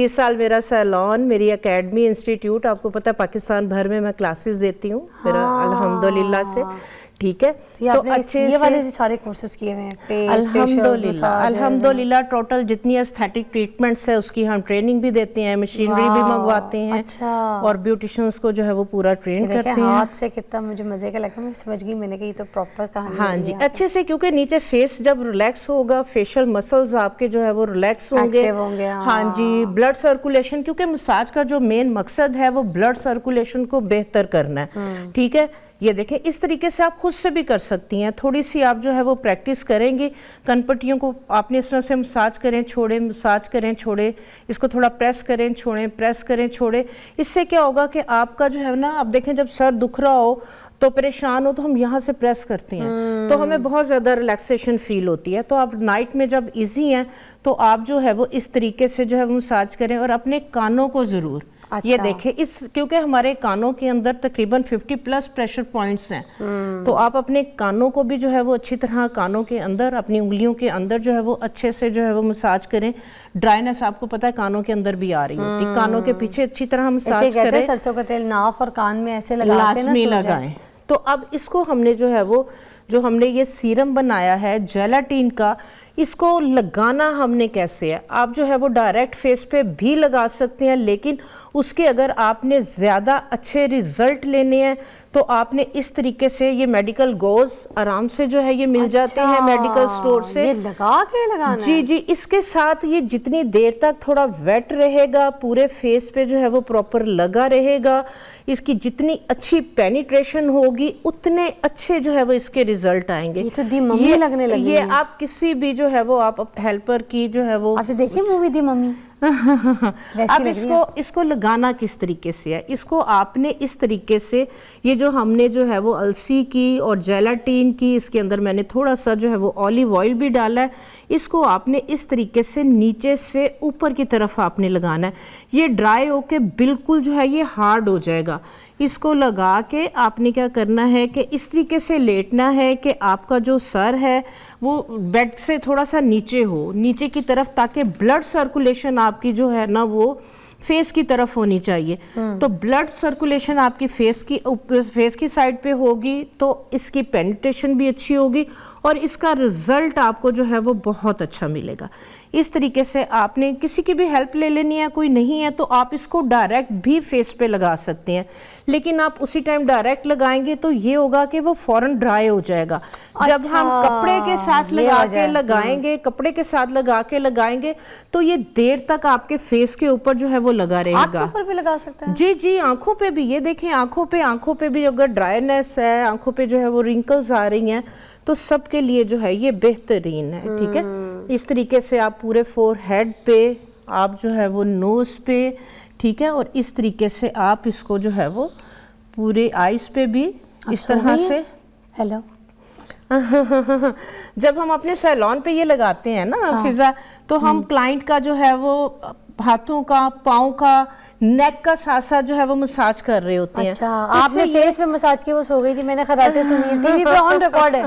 साल मेरा सैलून, मेरी एकेडमी, इंस्टीट्यूट, आपको पता है पाकिस्तान भर में मैं क्लासेस देती हूँ, मेरा अल्हम्दुलिल्लाह से। ठीक है। तो आपने ये वाले भी सारे कोर्सेज किए हुए हैं, फेस, अल्हम्दुलिल्लाह अल्हम्दुलिल्लाह टोटल जितनी एस्थेटिक ट्रीटमेंट्स है उसकी हम ट्रेनिंग भी देते हैं, मशीनरी भी मंगवाते हैं। अच्छा। और ब्यूटिशियंस को जो है वो पूरा ट्रेन करते हैं। हाथ से कितना मुझे मजे का लगा, मैं समझ गई, मैंने कही तो प्रॉपर कहानी। हाँ जी, अच्छे से, क्योंकि नीचे फेस जब रिलैक्स होगा, फेशियल मसल्स आपके जो है वो रिलैक्स होंगे। हाँ जी, ब्लड सर्कुलेशन, क्योंकि मसाज का जो मेन मकसद है वो ब्लड सर्कुलेशन को बेहतर करना है, ठीक है। ये देखें, इस तरीके से आप खुद से भी कर सकती हैं। थोड़ी सी आप जो है वो प्रैक्टिस करेंगी, कनपट्टियों को आपने इस तरह से मसाज करें छोड़े, मसाज करें छोड़े, इसको थोड़ा प्रेस करें छोड़ें, प्रेस करें छोड़े। इससे क्या होगा कि आपका जो है ना, आप देखें जब सर दुख रहा हो तो परेशान हो तो हम यहाँ से प्रेस करते हैं तो हमें बहुत ज़्यादा रिलैक्सेशन फील होती है। तो आप नाइट में जब इजी हैं तो आप जो है वो इस तरीके से जो है वो मसाज करें। और अपने कानों को ज़रूर ये देखें, इस क्योंकि हमारे कानों के अंदर तकरीबन 50+ प्रेशर पॉइंट्स हैं, तो आप अपने कानों को भी जो है वो अच्छी तरह कानों के अंदर, अपनी उंगलियों के अंदर जो है वो अच्छे से जो है वो मसाज करें। ड्राइनेस आपको पता है कानों के अंदर भी आ रही होती है, कानों के पीछे अच्छी तरह मसाज करें। सरसों का तेल नाक और कान में ऐसे लगाएं। तो अब इसको हमने जो है वो, जो हमने ये सीरम बनाया है जेलाटिन का, इसको लगाना हमने कैसे है, आप जो है वो डायरेक्ट फेस पे भी लगा सकते हैं, लेकिन उसके अगर आपने ज़्यादा अच्छे रिजल्ट लेने हैं तो आपने इस तरीके से, ये मेडिकल गोज आराम से जो है ये मिल जाते हैं मेडिकल स्टोर से, ये लगा के लगाना जी जी। इसके साथ ये जितनी देर तक थोड़ा वेट रहेगा, पूरे फेस पे जो है वो प्रॉपर लगा रहेगा, इसकी जितनी अच्छी पेनिट्रेशन होगी उतने अच्छे जो है वो इसके रिजल्ट आएंगे। ये तो दी मम्मी लगने लगी ये आप किसी भी जो है वो आप हेल्पर की जो है वो, आपने देखी मूवी दी मम्मी? अब इसको लगाना किस तरीके से है, इसको आपने इस तरीके से, ये जो हमने जो है वो अलसी की और जेलाटिन की, इसके अंदर मैंने थोड़ा सा जो है वो ऑलिव ऑयल भी डाला है, इसको आपने इस तरीके से नीचे से ऊपर की तरफ आपने लगाना है। ये ड्राई होके बिल्कुल जो है ये हार्ड हो जाएगा। इसको लगा के आपने क्या करना है कि इस तरीके से लेटना है कि आपका जो सर है वो बेड से थोड़ा सा नीचे हो, नीचे की तरफ, ताकि ब्लड सर्कुलेशन आपकी जो है ना वो फेस की तरफ होनी चाहिए। तो ब्लड सर्कुलेशन आपकी फेस की साइड पे होगी तो इसकी पेनिट्रेशन भी अच्छी होगी और इसका रिजल्ट आपको जो है वो बहुत अच्छा मिलेगा। इस तरीके से आपने किसी की भी हेल्प ले लेनी है, कोई नहीं है तो आप इसको डायरेक्ट भी फेस पे लगा सकते हैं, लेकिन आप उसी टाइम डायरेक्ट लगाएंगे तो ये होगा कि वो फौरन ड्राई हो जाएगा। जब हम कपड़े के साथ लगाएंगे, कपड़े के साथ लगा के लगाएंगे तो ये देर तक आपके फेस के ऊपर जो है वो लगा रहेगा। आंखों पर भी लगा सकते हैं? जी जी, आंखों पे भी। ये देखें, आंखों पे भी अगर ड्राइनेस है, आंखों पे जो है वो रिंकल्स आ रही हैं, तो सबके लिए जो है ये बेहतरीन है, ठीक है। इस तरीके से आप पूरे फोरहेड पे, आप जो है वो नोज पे, ठीक है, और इस तरीके से आप इसको जो है वो पूरे आईज पे भी इस तरह से। हेलो जब हम अपने सैलून पे ये लगाते हैं ना फिजा, तो हम क्लाइंट का जो है वो हाथों का, पाँव का, नेक का साथ साथ जो है वो मसाज कर रहे होते हैं। अच्छा, आपने फेस पे मसाज की, वो सो गई थी, मैंने खराटे सुनी है टीवी पे, ऑन रिकॉर्ड है,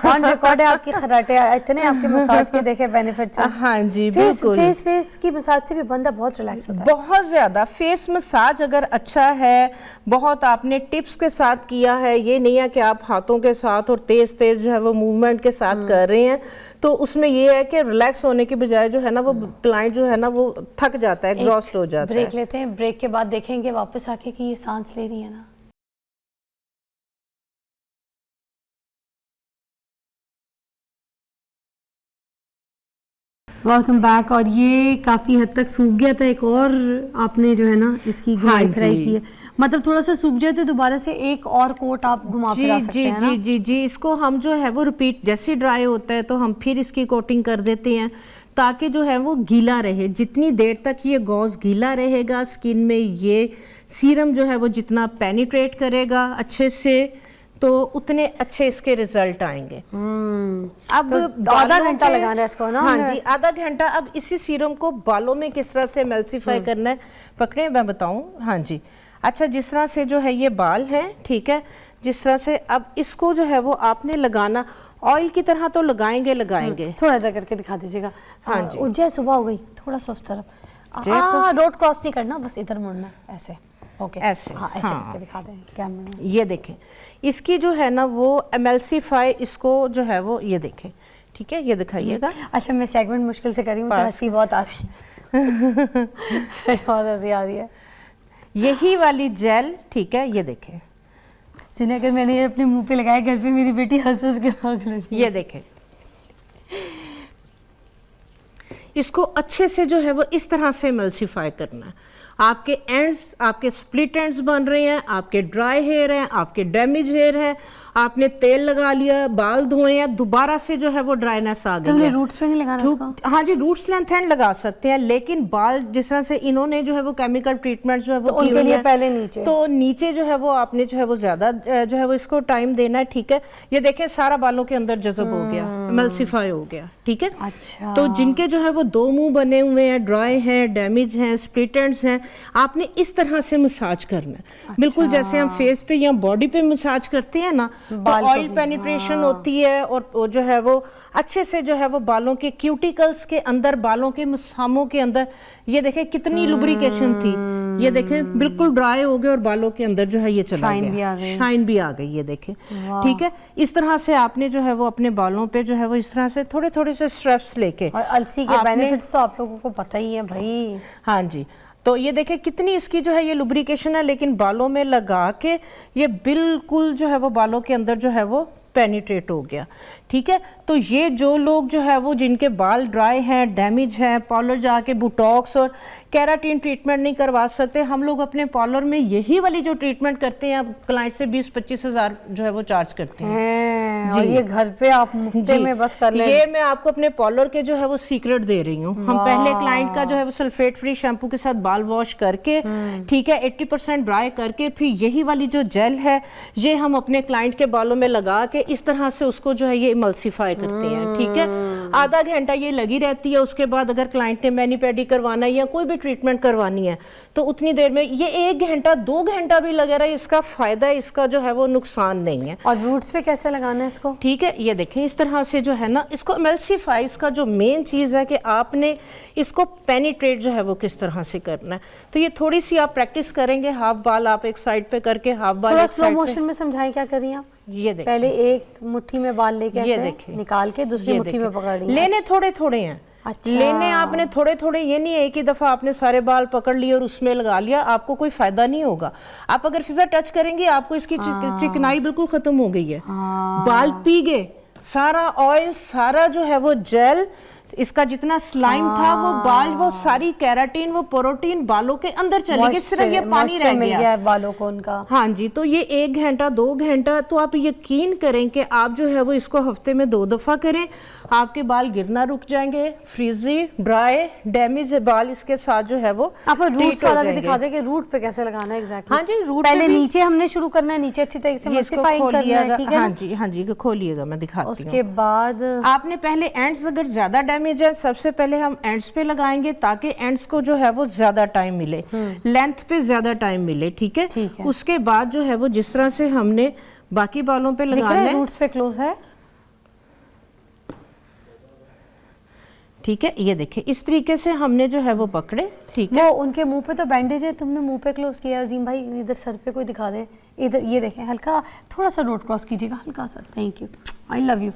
ऑन रिकॉर्ड है आपकी खराटे, इतने आपके मसाज के देखे बेनिफिट्स हैं। हाँ जी, बिल्कुल। फेस की मसाज से भी बंदा बहुत रिलैक्स होता है, बहुत ज्यादा। फेस मसाज अगर अच्छा है, बहुत आपने टिप्स के साथ किया है, ये नहीं है कि आप हाथों के साथ और तेज तेज जो है वो मूवमेंट के साथ कर रहे हैं, तो उसमें ये है कि रिलैक्स होने के बजाय जो है ना वो क्लाइंट जो है ना वो थक जाता है, एग्जॉस्ट हो जाता है। ब्रेक लेते हैं, ब्रेक के बाद देखेंगे वापस आके कि ये सांस ले रही है ना। Welcome back. और ये काफ़ी हद तक सूख गया था, एक और आपने जो है ना इसकी घुमाई फिराई की है, मतलब थोड़ा सा सूख जाए तो दोबारा से एक और कोट आप घुमा फिरा सकते हैं ना? जी, इसको हम जो है वो रिपीट, जैसे ड्राई होता है तो हम फिर इसकी कोटिंग कर देते हैं ताकि जो है वो गीला रहे। जितनी देर तक ये गॉज गीला रहेगा स्किन में, ये सीरम जो है वो जितना पेनिट्रेट करेगा अच्छे से, तो उतने अच्छे इसके रिजल्ट आएंगे। अब तो आधा घंटा लगाना है इसको ना? हाँ जी, आधा घंटा। अब इसी सीरम को बालों में किस तरह से एमल्सिफाई करना है, पकड़े मैं बताऊं। हाँ जी, अच्छा, जिस तरह से जो है ये बाल हैं, ठीक है, जिस तरह से अब इसको जो है वो आपने लगाना, ऑयल की तरह तो लगाएंगे। थोड़ा इधर करके दिखा दीजिएगा। हाँ जी, उज्जै सुबह हो गई, थोड़ा सा उस तरफ, रोड क्रॉस नहीं करना, बस इधर मुड़ना ऐसे। ओके ऐसे, हाँ ऐसे हाँ। करके दिखा दें कैमरा में। ये देखें, इसकी जो है ना वो एमल्सीफाई, इसको जो है वो ये देखें, ठीक है, ये दिखाइएगा। अच्छा मैं सेगमेंट मुश्किल से करी हूँ, मुझे बस। हंसी बहुत आ रही है बहुत हंसी आ रही है। यही वाली जेल, ठीक है, ये देखें, सुनिए अगर मैंने ये अपने मुंह पे लगाया घर पे मेरी बेटी हंस हंस के भाग लगी। ये देखें, इसको अच्छे से जो है वो इस तरह से एमल्सीफाई करना है। आपके एंड्स, आपके स्प्लिट एंड्स बन रहे हैं, आपके ड्राई हेयर हैं, आपके डैमेज हेयर है, आपने तेल लगा लिया, बाल धोए हैं, दोबारा से जो है वो ड्राइनेस आ तो गई है। रूट्स पे नहीं लगाना इसको? हाँ जी, रूट्स लेंथ एंड लगा सकते हैं, लेकिन बाल जिस तरह से इन्होंने जो है वो केमिकल ट्रीटमेंट जो है वो तो की उनके हुई लिए है, पहले नीचे, तो नीचे जो है वो आपने जो है वो ज्यादा जो है वो इसको टाइम देना है, ठीक है। ये देखें सारा बालों के अंदर जज़ब हो गया, एमल्सीफाई हो गया, ठीक है। अच्छा तो जिनके जो है वो दो मुंह बने हुए हैं, ड्राई हैं, डैमेज हैं, स्प्लिट एंड्स हैं, आपने इस तरह से मसाज करना है। अच्छा। बिल्कुल जैसे हम फेस पे या बॉडी पे मसाज करते हैं ना, तो बाल को ऑयल भी, पेनिट्रेशन होती है, और वो जो है वो अच्छे से जो है वो बालों के क्यूटिकल्स के अंदर, बालों के मसामों के अंदर, ये देखें कितनी लुब्रिकेशन थी, ये देखें बिल्कुल ड्राई हो गए और बालों के अंदर जो है ये चला शाइन गया, भी आ गई। शाइन भी आ गई, ये देखें, ठीक है। इस तरह से आपने जो है वो अपने बालों पे जो है वो इस तरह से थोड़े थोड़े से स्ट्रेप्स लेके, और अलसी के बेनिफिट्स तो आप लोगों को पता ही है भाई। हाँ जी, तो ये देखें कितनी इसकी जो है ये लुब्रिकेशन है, लेकिन बालों में लगा के ये बिल्कुल जो है वो बालों के अंदर जो है वो पेनिट्रेट हो गया, ठीक है। तो ये जो लोग जो है वो जिनके बाल ड्राई हैं, डैमेज हैं, पार्लर जाके बुटॉक्स और केराटिन ट्रीटमेंट नहीं करवा सकते, हम लोग अपने पार्लर में यही वाली जो ट्रीटमेंट करते हैं, क्लाइंट से 20-25 हज़ार जो है वो चार्ज करते हैं और ये घर पे आप मुफ्ते में बस कर लें। ये मैं आपको अपने पार्लर के जो है वो सीक्रेट दे रही हूँ। हम पहले क्लाइंट का जो है वो सल्फेट फ्री शैम्पू के साथ बाल वॉश करके, ठीक है, 80% ड्राई करके, फिर यही वाली जो जेल है ये हम अपने क्लाइंट के बालों में लगा के इस तरह से उसको जो है ये इमल्सीफाई करते हैं, ठीक है। आधा घंटा ये लगी रहती है, उसके बाद अगर क्लाइंट ने मैनी पेडी करवाना है या कोई भी ट्रीटमेंट करवानी है तो उतनी देर में, ये 1 घंटा 2 घंटा भी लगे रहा, इसका फायदा है, इसका जो है वो नुकसान नहीं है। और रूट्स पे कैसे लगाना है इसको? ठीक है, ये देखें इस तरह से जो है ना, इसको एमल्सीफाई, इसका जो मेन चीज़ है कि आपने इसको पेनिट्रेट जो है वो किस तरह से करना है। तो ये थोड़ी सी आप प्रैक्टिस करेंगे, हाफ बाल आप एक साइड पे करके, हाफ बाल थोड़ा एक स्लो साइड मोशन में समझाएं क्या करिए आप। ये देखें, पहले एक मुट्ठी में बाल लेके ये ऐसे देखिए, निकाल के दूसरी ये मुट्ठी में देखें। पकड़ लेने थोड़े थोड़े हैं, अच्छा। लेने आपने थोड़े थोड़े, ये नहीं है एक ही दफा आपने सारे बाल पकड़ लिए और उसमें लगा लिया, आपको कोई फायदा नहीं होगा। आप अगर फिजा टच करेंगे आपको इसकी चिकनाई बिल्कुल खत्म हो गई है, बाल पी गए, सारा ऑयल, सारा जो है वो जेल, इसका जितना स्लाइम था वो बाल, वो सारी केराटिन, वो प्रोटीन बालों के अंदर चली गई, सिर्फ ये पानी रह मिल गया गया है बालों को उनका। हाँ जी, तो ये 1 घंटा 2 घंटा, तो आप यकीन करें कि आप जो है वो इसको हफ्ते में 2 दफा करें, आपके बाल गिरना रुक जाएंगे, फ्रीजी, ड्राई, डैमेज बाल इसके साथ जो है वो आप रूट्स treat हो वाला भी जाएंगे। दिखा दें कि रूट पे कैसे लगाना है एग्जैक्टली। हाँ जी, रूट पहले पे भी नीचे हमने शुरू करना है, नीचे अच्छी तरीके से ये इसको मल्टीप्लाई करना है, खोलिएगा। ठीक है हाँ ना? जी, हाँ जी, खोलिएगा, मैं दिखाती हूँ। उसके बाद आपने पहले एंड्स अगर ज्यादा डैमेज है, सबसे पहले हम एंड्स पे लगाएंगे ताकि एंड्स को जो है वो ज्यादा टाइम मिले, लेंथ पे ज्यादा टाइम मिले, ठीक है। ठीक है। उसके बाद जो है वो जिस तरह से हमने बाकी बालों पे दिख रहा लगाना है है, रूट्स पे क्लोज है, ठीक है, ये देखें इस तरीके से हमने जो है वो पकड़े, ठीक है। वो उनके मुंह पे तो बैंडेज है, तुमने मुंह पे क्लोज किया। अजीम भाई इधर सर पे कोई दिखा दे, इधर ये देखें, हल्का थोड़ा सा डॉट क्रॉस कीजिएगा, हल्का सा। Thank you, I love you.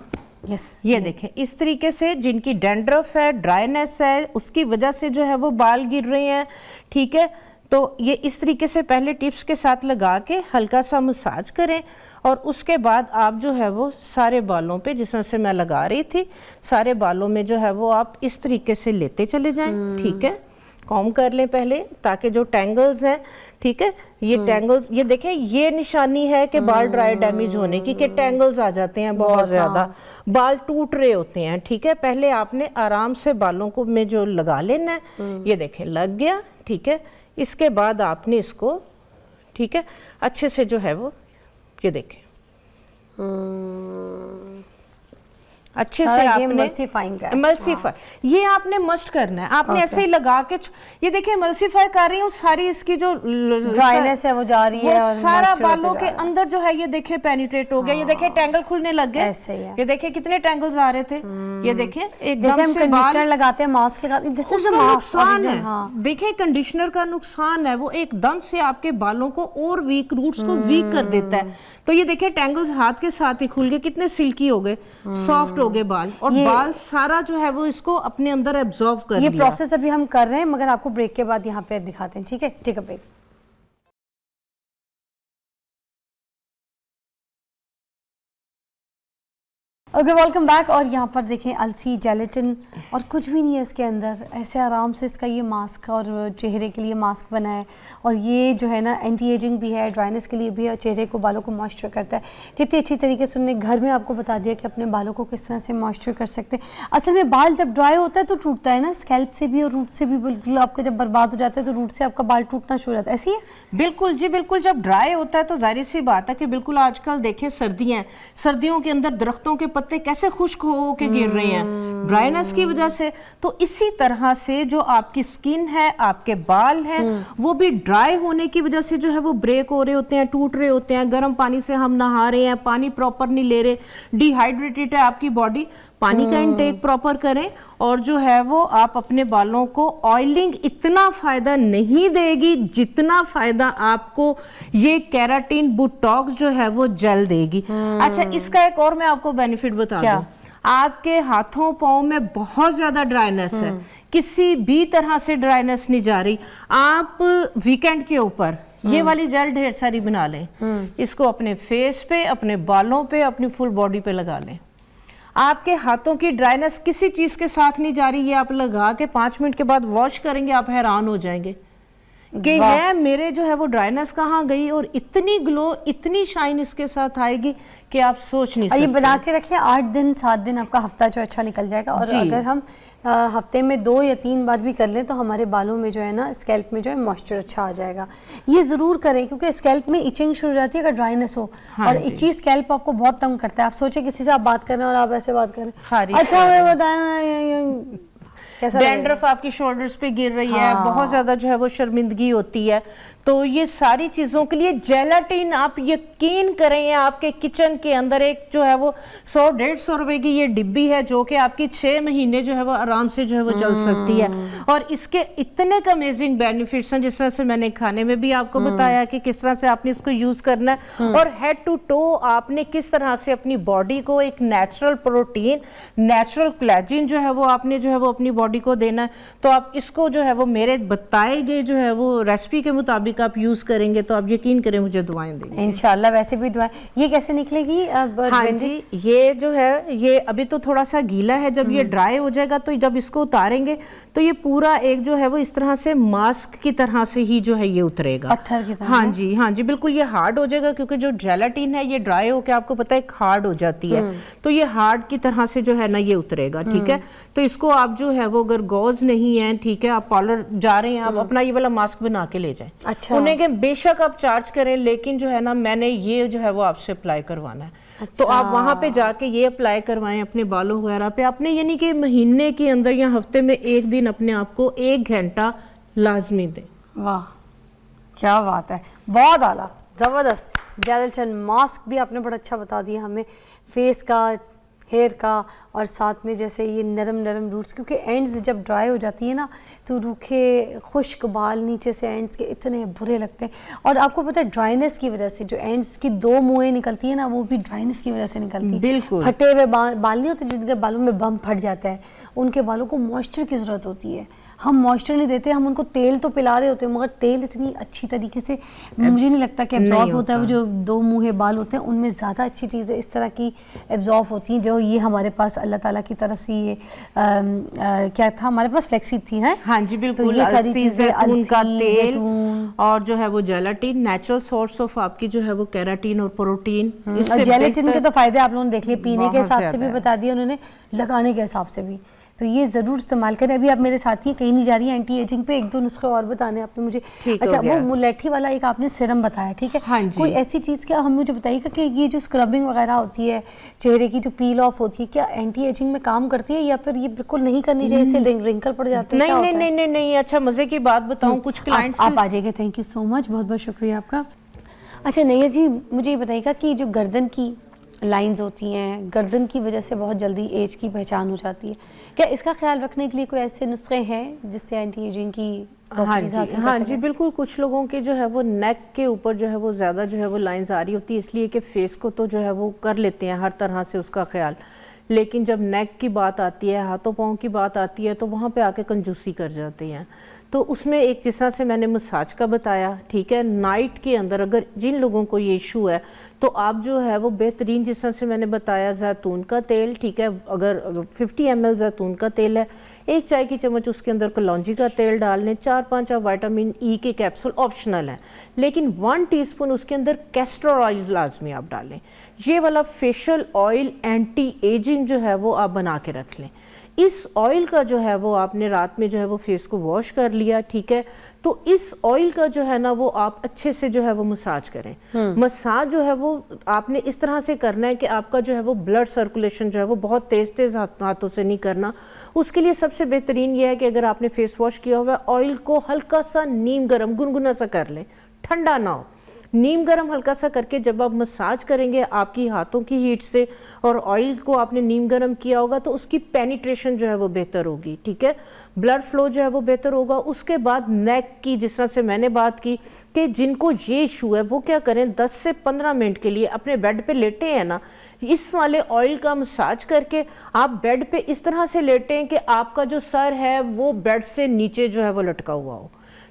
Yes, ये देखें इस तरीके से, जिनकी डैंड्रफ है, ड्राइनेस है, उसकी वजह से जो है वो बाल गिर रहे हैं, ठीक है। तो ये इस तरीके से पहले टिप्स के साथ लगा के हल्का सा मसाज करें, और उसके बाद आप जो है वो सारे बालों पे, जिस तरह से मैं लगा रही थी, सारे बालों में जो है वो आप इस तरीके से लेते चले जाएं, ठीक है। कॉम कर लें पहले ताकि जो टैंगल्स हैं, ठीक है, ये टैंगल्स, ये देखें ये निशानी है कि बाल ड्राई डैमेज होने की, कि टैंगल्स आ जाते हैं बहुत ज़्यादा, बाल टूट रहे होते हैं, ठीक है। पहले आपने आराम से बालों को में जो लगा लेना है, ये देखें लग गया, ठीक है। इसके बाद आपने इसको, ठीक है, अच्छे से जो है वो, ये देखें अच्छे सारा से ये आपने emulsifying का है। एमल्सीफाई ये आपने मस्ट करना है, आपने ऐसे ही लगा के ये देखिए एमल्सीफाई कर रही हूँ, सारी इसकी जो ड्राइनेस है वो जा रही है और सारा moisture बालों होते के जा रहा है। अंदर जो है ये देखिए पेनिट्रेट हो गया। ये देखिए टैंगल खुलने लग गए, ऐसे ही है। ये देखिए कितने टैंगल्स आ रहे थे। ये देखिए एकदम जैसे हम से बाल कंडीशनर लगाते हैं मास्क के साथ, दिस इज अ उसका मास्क। नुकसान है। देखिए कंडीशनर का नुकसान है, वो एकदम से आपके बालों को और वीक, रूट्स को वीक कर देता है। तो ये देखिए टैंगल्स हाथ के साथ ही खुल गए, कितने सिल्की हो गए, सॉफ्ट हो गए बाल, और बाल सारा जो है वो इसको अपने अंदर एब्जॉर्व कर लिया। ये प्रोसेस अभी हम कर रहे हैं, मगर आपको ब्रेक के बाद यहाँ पे दिखाते हैं, ठीक है? Take a break. Okay, welcome back. और यहाँ पर देखें अलसी, जेलेटिन और कुछ भी नहीं है इसके अंदर, ऐसे आराम से इसका ये मास्क और चेहरे के लिए मास्क बना है। और ये जो है ना एंटी एजिंग भी है, ड्राइनेस के लिए भी है, और चेहरे को, बालों को मॉइस्चर करता है। कितनी अच्छी तरीके से उन्होंने घर में आपको बता दिया कि अपने बालों को किस तरह से मॉइस्चर कर सकते हैं। असल में बाल जब ड्राई होता है तो टूटता है ना, स्कैल्प से भी और रूट से भी। बिल्कुल आपके जब बर्बाद हो जाता है तो रूट से आपका बाल टूटना शुरू हो जाता है, ऐसी है? बिल्कुल जी बिल्कुल। जब ड्राई होता है तो जाहिर सी बात है कि बिल्कुल आजकल देखें सर्दियां हैं, सर्दियों के अंदर दरख्तों के पत्ते कैसे खुश्क हो के गिर रहे हैं ड्राइनेस की वजह से। तो इसी तरह से जो आपकी स्किन है, आपके बाल हैं, वो भी ड्राई होने की वजह से जो है वो ब्रेक हो रहे होते हैं, टूट रहे होते हैं। गर्म पानी से हम नहा रहे हैं, पानी प्रॉपर नहीं ले रहे, डिहाइड्रेटेड है आपकी बॉडी, पानी का इनटेक प्रॉपर करें। और जो है वो आप अपने बालों को, ऑयलिंग इतना फायदा नहीं देगी जितना फायदा आपको ये केराटिन बोटॉक्स जो है वो जेल देगी। अच्छा, इसका एक और मैं आपको बेनिफिट बता दूं। आपके हाथों पाँव में बहुत ज्यादा ड्राइनेस है, किसी भी तरह से ड्राइनेस नहीं जा रही, आप वीकेंड के ऊपर ये वाली जेल ढेर सारी बना लें, इसको अपने फेस पे, अपने बालों पे, अपनी फुल बॉडी पे लगा लें। आपके हाथों की ड्राइनेस किसी चीज के साथ नहीं जा रही, ये आप लगा के 5 मिनट के बाद वॉश करेंगे, आप हैरान हो जाएंगे कि है मेरे जो है वो ड्राइनेस कहाँ गई, और इतनी ग्लो, इतनी शाइन इसके साथ आएगी कि आप सोच नहीं सकते। ये बना के रखिए, 8 दिन 7 दिन आपका हफ्ता जो अच्छा निकल जाएगा। और अगर हम हफ्ते में 2 या 3 बार भी कर लें तो हमारे बालों में जो है ना, स्कैल्प में जो है मॉइस्चर अच्छा आ जाएगा। ये ज़रूर करें, क्योंकि स्कैल्प में इचिंग शुरू हो जाती है अगर ड्राइनेस हो। और इची स्कैल्प आपको बहुत तंग करता है। आप सोचे किसी से आप बात कर रहे हैं और आप ऐसे बात कर रहे हैं, अच्छा मैं बताया डैंड्रफ आपकी शोल्डर्स पे गिर रही है, बहुत ज्यादा जो है वो शर्मिंदगी होती है। तो ये सारी चीजों के लिए जेलाटिन, आप यकीन करें, आपके किचन के अंदर एक जो है वो 100-150 रुपए की ये डिब्बी है, जो कि आपकी 6 महीने जो है वो आराम से जो है वो चल सकती है। और इसके इतने अमेजिंग बेनिफिट्स हैं, जिस तरह से मैंने खाने में भी आपको बताया कि किस तरह से आपने इसको यूज करना है, और हेड टू टो आपने किस तरह से अपनी बॉडी को एक नेचुरल प्रोटीन, नेचुरल कोलेजन जो है वो आपने जो है वो अपनी बॉडी को देना है। तो आप इसको जो है वो मेरे बताए गए जो है वो रेसिपी के मुताबिक आप यूज करेंगे तो आप यकीन करें मुझे दुआएं देंगे इंशाल्लाह। वैसे भी दुआएं। ये कैसे निकलेगी? हाँ जी, ये जो है ये अभी तो थोड़ा सा गीला है, जब ये ड्राई हो जाएगा तो जब इसको उतारेंगे तो ये पूरा एक जो है वो इस तरह से मास्क की तरह से ही जो है ये उतरेगा, पत्थर की तरह। हाँ जी, हाँ जी, बिल्कुल। ये हार्ड हो जाएगा, क्योंकि जो जेलाटिन है ये ड्राई होकर आपको पता है हार्ड हो जाती है, तो ये हार्ड की तरह से जो है ना ये उतरेगा। ठीक है, तो इसको आप जो है वो, अगर गॉज नहीं है, ठीक है, आप पार्लर जा रहे हैं, आप अपना ये वाला मास्क बना के ले जाएं। अच्छा। उन्हें के बेशक आप चार्ज करें, लेकिन जो है ना मैंने ये जो है वो आपसे अप्लाई करवाना है। अच्छा। तो आप वहां पे जाके ये अप्लाई करवाएं अपने बालों वगैरह पे। आपने यानी कि महीने के अंदर या हफ्ते में 1 दिन अपने आप को 1 घंटा लाजमी दें। वाह, क्या बात है, बहुत आला, ज़बरदस्त। जेलेटिन मास्क भी आपने बड़ा अच्छा बता दिया हमें, फेस का, हेयर का, और साथ में जैसे ये नरम नरम रूट्स, क्योंकि एंड्स जब ड्राई हो जाती है ना तो रूखे खुश्क बाल नीचे से एंड्स के इतने बुरे लगते हैं। और आपको पता है ड्राइनेस की वजह से जो एंड्स की 2 मुँहें निकलती है ना, वो भी ड्राइनेस की वजह से निकलती है। बिल्कुल। फटे हुए बाल नहीं होते जिनके बालों में बम फट जाता है, उनके बालों को मॉइस्चर की ज़रूरत होती है। हम मॉइस्चर नहीं देते, हम उनको तेल तो पिला रहे होते हैं, मगर तेल इतनी अच्छी तरीके से मुझे नहीं लगता कि एब्जॉर्ब होता है। वो जो 2 मुँहे बाल होते हैं उनमें ज़्यादा अच्छी चीज़ें इस तरह की एब्जॉर्ब होती हैं, जो ये हमारे पास अल्लाह ताला की तरफ से ये क्या था, हमारे पास फ्लेक्सीड थी हैं। हाँ जी, बिल्कुल। तो ये सारी चीज़ें, जैतून का तेल और जो है वो जेलाटिन, नेचुरल सोर्स ऑफ आपकी जो है वो केराटिन और प्रोटीन। और जेलेटिन के तो फायदे आप लोगों ने देख लिए, पीने के हिसाब से भी बता दिया उन्होंने, लगाने के हिसाब से भी। तो ये ज़रूर इस्तेमाल करें। अभी आप मेरे साथ ही कहीं नहीं जा रही हैं, एंटी एजिंग पे 1-2 नुस्खे और बताने आपने मुझे। ठीक हो अच्छा, गया। वो मुलेठी वाला एक आपने सिरम बताया, ठीक है। हाँ जी। कोई ऐसी चीज़ क्या हम मुझे बताइएगा कि ये जो स्क्रबिंग वगैरह होती है, चेहरे की जो पील ऑफ होती है, क्या एंटी एजिंग में काम करती है या फिर ये बिल्कुल नहीं करनी चाहिए, इससे रिंकल पड़ जाते हैं? नहीं नहीं नहीं, अच्छा मजे की बात बताऊं, कुछ क्लाइंट्स आप आ जाइएगा। थैंक यू सो मच, बहुत बहुत शुक्रिया आपका। अच्छा नैयर जी, मुझे ये बताइएगा कि जो गर्दन की लाइंस होती हैं, गर्दन की वजह से बहुत जल्दी एज की पहचान हो जाती है, क्या इसका ख्याल रखने के लिए कोई ऐसे नुस्खे हैं जिससे एंटी एजिंग की प्रॉपर्टीज हासिल कर हाँ सकें? जी बिल्कुल। कुछ लोगों के जो है वो नेक के ऊपर जो है वो ज़्यादा जो है वो लाइंस आ रही होती है, इसलिए कि फेस को तो जो है वो कर लेते हैं हर तरह से उसका ख्याल, लेकिन जब नेक की बात आती है, हाथों पाँव की बात आती है, तो वहाँ पे आके कंजूसी कर जाते हैं। तो उसमें एक जिस तरह से मैंने मसाज का बताया, ठीक है, नाइट के अंदर अगर जिन लोगों को ये इशू है तो आप जो है वो बेहतरीन, जिस तरह से मैंने बताया, जैतून का तेल, ठीक है, अगर 50 ml जैतून का तेल है, 1 चाय की चम्मच उसके अंदर कलौंजी का तेल डाल लें, 4-5 विटामिन ई के कैप्सूल ऑप्शनल हैं, लेकिन 1 टीस्पून उसके अंदर कैस्टर ऑयल लाजमी आप डालें। ये वाला फेशियल ऑयल एंटी एजिंग जो है वो आप बना के रख लें। इस ऑयल का जो है वो आपने रात में जो है वो फेस को वॉश कर लिया, ठीक है, तो इस ऑयल का जो है ना वो आप अच्छे से जो है वो मसाज करें। मसाज जो है वो आपने इस तरह से करना है कि आपका जो है वो ब्लड सर्कुलेशन जो है वो बहुत तेज तेज हाथों से नहीं करना। उसके लिए सबसे बेहतरीन ये है कि अगर आपने फेस वॉश किया हुआ है, ऑयल को हल्का सा नीम गर्म गुनगुना सा कर लें, ठंडा ना हो, नीम गर्म हल्का सा करके जब आप मसाज करेंगे आपकी हाथों की हीट से, और ऑयल को आपने नीम गर्म किया होगा तो उसकी पेनिट्रेशन जो है वो बेहतर होगी, ठीक है, ब्लड फ्लो जो है वो बेहतर होगा। उसके बाद नेक की, जिस तरह से मैंने बात की कि जिनको ये इशू है वो क्या करें, 10 से 15 मिनट के लिए अपने बेड पे लेटे हैं ना, इस वाले ऑयल का मसाज करके आप बेड पे इस तरह से लेटें कि आपका जो सर है वो बेड से नीचे जो है वो लटका हुआ हो,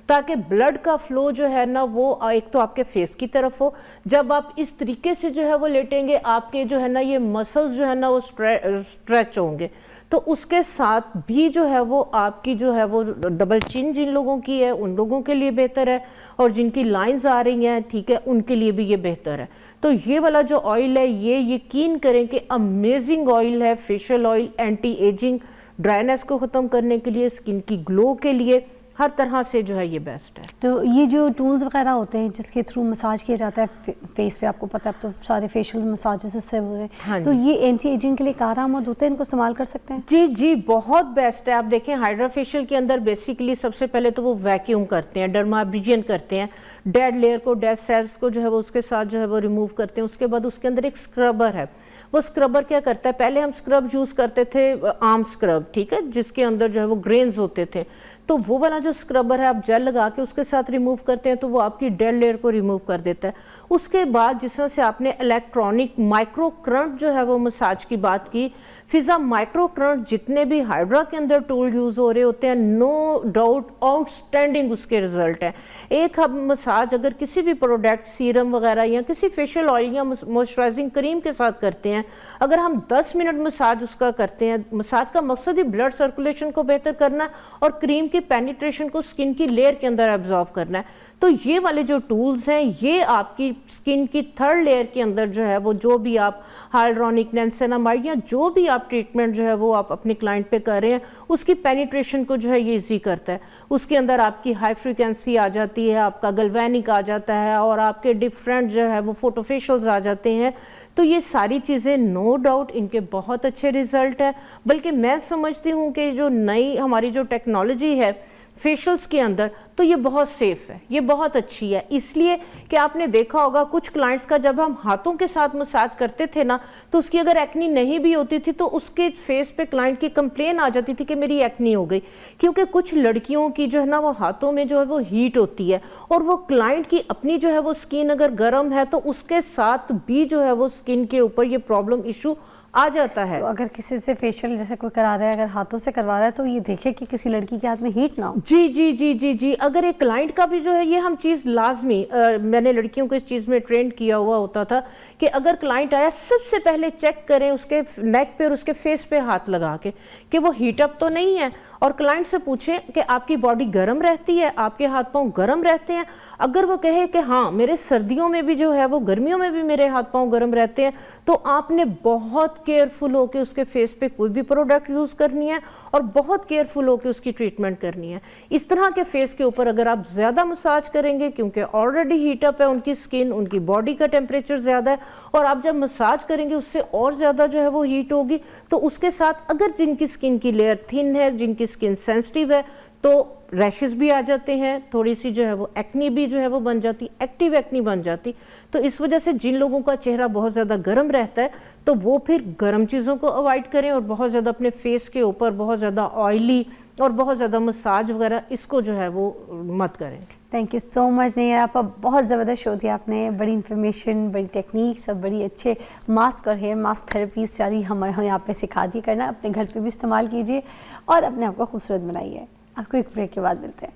ताकि ब्लड का फ्लो जो है ना वो एक तो आपके फेस की तरफ हो। जब आप इस तरीके से जो है वो लेटेंगे, आपके जो है ना ये मसल्स जो है ना वो स्ट्रेच होंगे, तो उसके साथ भी जो है वो आपकी जो है वो डबल चिन जिन लोगों की है उन लोगों के लिए बेहतर है, और जिनकी लाइंस आ रही हैं, ठीक है, उनके लिए भी ये बेहतर है। तो ये वाला जो ऑयल है, ये यकीन करें कि अमेजिंग ऑयल है, facial oil, anti ageing, dryness को ख़त्म करने के लिए, स्किन की ग्लो के लिए, हर तरह से जो है ये बेस्ट है। तो ये जो टूल्स वगैरह होते हैं जिसके थ्रू मसाज किया जाता है फेस पे, आपको पता है अब तो सारे फेशियल मसाजेस इससे हो रहे हैं, हाँ तो ये एंटी एजिंग के लिए कारआमद होते हैं, इनको इस्तेमाल कर सकते हैं? जी जी, बहुत बेस्ट है। आप देखें हाइड्रा फेशियल के अंदर बेसिकली सबसे पहले तो वो वैक्यूम करते हैं, डर्माब्रेशन करते हैं, डेड लेयर को, डेड सेल्स को जो है वो उसके साथ जो है वो रिमूव करते हैं। उसके बाद उसके अंदर एक स्क्रबर है, वो स्क्रबर क्या करता है, पहले हम स्क्रब यूज़ करते थे आर्म स्क्रब, ठीक है, जिसके अंदर जो है वो ग्रेन्स होते थे, तो वो वाला जो स्क्रबर है आप जेल लगा के उसके साथ रिमूव करते हैं तो वो आपकी डेड लेयर को रिमूव कर देता है। उसके बाद जिस तरह से आपने इलेक्ट्रॉनिक माइक्रो करंट जो है वो मसाज की बात की, फिजा माइक्रो करंट जितने भी हाइड्रा के अंदर टूल यूज़ हो रहे होते हैं, नो डाउट आउटस्टैंडिंग उसके रिजल्ट है। एक हम मसाज अगर किसी भी प्रोडक्ट, सीरम वगैरह या किसी फेशियल ऑयल या मॉइस्चराइजिंग क्रीम के साथ करते हैं, अगर हम 10 मिनट मसाज उसका करते हैं, मसाज का मकसद ही ब्लड सर्कुलेशन को बेहतर करना है और क्रीम की पेनिट्रेशन को स्किन की लेयर के अंदर एब्जॉर्ब करना है। तो ये वाले जो टूल्स हैं ये आपकी स्किन की थर्ड लेयर के अंदर जो है वो, जो भी आप हाइलुरोनिक, नियासिनामाइड या जो भी आप ट्रीटमेंट जो है वो आप अपने क्लाइंट पे कर रहे हैं, उसकी पेनिट्रेशन को जो है ये इजी करता है। उसके अंदर आपकी हाई फ्रीक्वेंसी आ जाती है, आपका गल्वेनिक आ जाता है, और आपके डिफरेंट जो है वो फोटोफेशियल्स आ जाते हैं। तो ये सारी चीज़ें नो डाउट इनके बहुत अच्छे रिजल्ट है। बल्कि मैं समझती हूँ कि जो नई हमारी जो टेक्नोलॉजी है फेशियल्स के अंदर, तो ये बहुत सेफ है, ये बहुत अच्छी है। इसलिए कि आपने देखा होगा कुछ क्लाइंट्स का जब हम हाथों के साथ मसाज करते थे ना, तो उसकी अगर एक्नी नहीं भी होती थी तो उसके फेस पे क्लाइंट की कंप्लेन आ जाती थी कि मेरी एक्नी हो गई, क्योंकि कुछ लड़कियों की जो है ना वो हाथों में जो है वो हीट होती है, और वो क्लाइंट की अपनी जो है वो स्किन अगर गर्म है तो उसके साथ भी जो है वो स्किन के ऊपर ये प्रॉब्लम इशू आ जाता है। तो अगर किसी से फेशियल जैसे कोई करा रहा है, अगर हाथों से करवा रहा है, तो ये देखे कि किसी लड़की के हाथ में हीट ना हो। जी जी जी जी जी, अगर एक क्लाइंट का भी जो है ये हम चीज़ लाजमी, मैंने लड़कियों को इस चीज़ में ट्रेन किया हुआ होता था कि अगर क्लाइंट आया सबसे पहले चेक करें उसके नेक पे और उसके फेस पे हाथ लगा के कि वो हीटअप तो नहीं है, और क्लाइंट से पूछें कि आपकी बॉडी गर्म रहती है, आपके हाथ पांव गर्म रहते हैं। अगर वो कहे कि हाँ मेरे सर्दियों में भी जो है वो, गर्मियों में भी मेरे हाथ पांव गर्म रहते हैं, तो आपने बहुत बहुत केयरफुल होकर उसके फेस पे कोई भी प्रोडक्ट यूज़ करनी है और बहुत केयरफुल होकर उसकी ट्रीटमेंट करनी है। इस तरह के फेस के ऊपर अगर आप ज़्यादा मसाज करेंगे, क्योंकि ऑलरेडी हीटअप है उनकी स्किन, उनकी बॉडी का टेम्परेचर ज़्यादा है, और आप जब मसाज करेंगे उससे और ज़्यादा जो है वो हीट होगी, तो उसके साथ अगर जिनकी स्किन की लेयर थिन है, जिनकी स्किन सेंसिटिव है, तो रैशेस भी आ जाते हैं, थोड़ी सी जो है वो एक्नी भी जो है वो बन जाती, एक्टिव एक्नी बन जाती। तो इस वजह से जिन लोगों का चेहरा बहुत ज़्यादा गर्म रहता है तो वो फिर गर्म चीज़ों को अवॉइड करें और बहुत ज़्यादा अपने फेस के ऊपर बहुत ज़्यादा ऑयली और बहुत ज़्यादा मसाज वगैरह इसको जो है वो मत करें। थैंक यू सो मच नहीं आपका बहुत ज़बरदस्त शो दिया आपने, बड़ी इन्फॉर्मेशन, बड़ी टेक्निक्स और बड़ी अच्छे मास्क और हेयर मास्क थेरेपीज सारी हमें यहाँ पे सिखा दी करना, अपने घर पे भी इस्तेमाल कीजिए और अपने आप को खूबसूरत बनाइए। आपको एक ब्रेक के बाद मिलते हैं।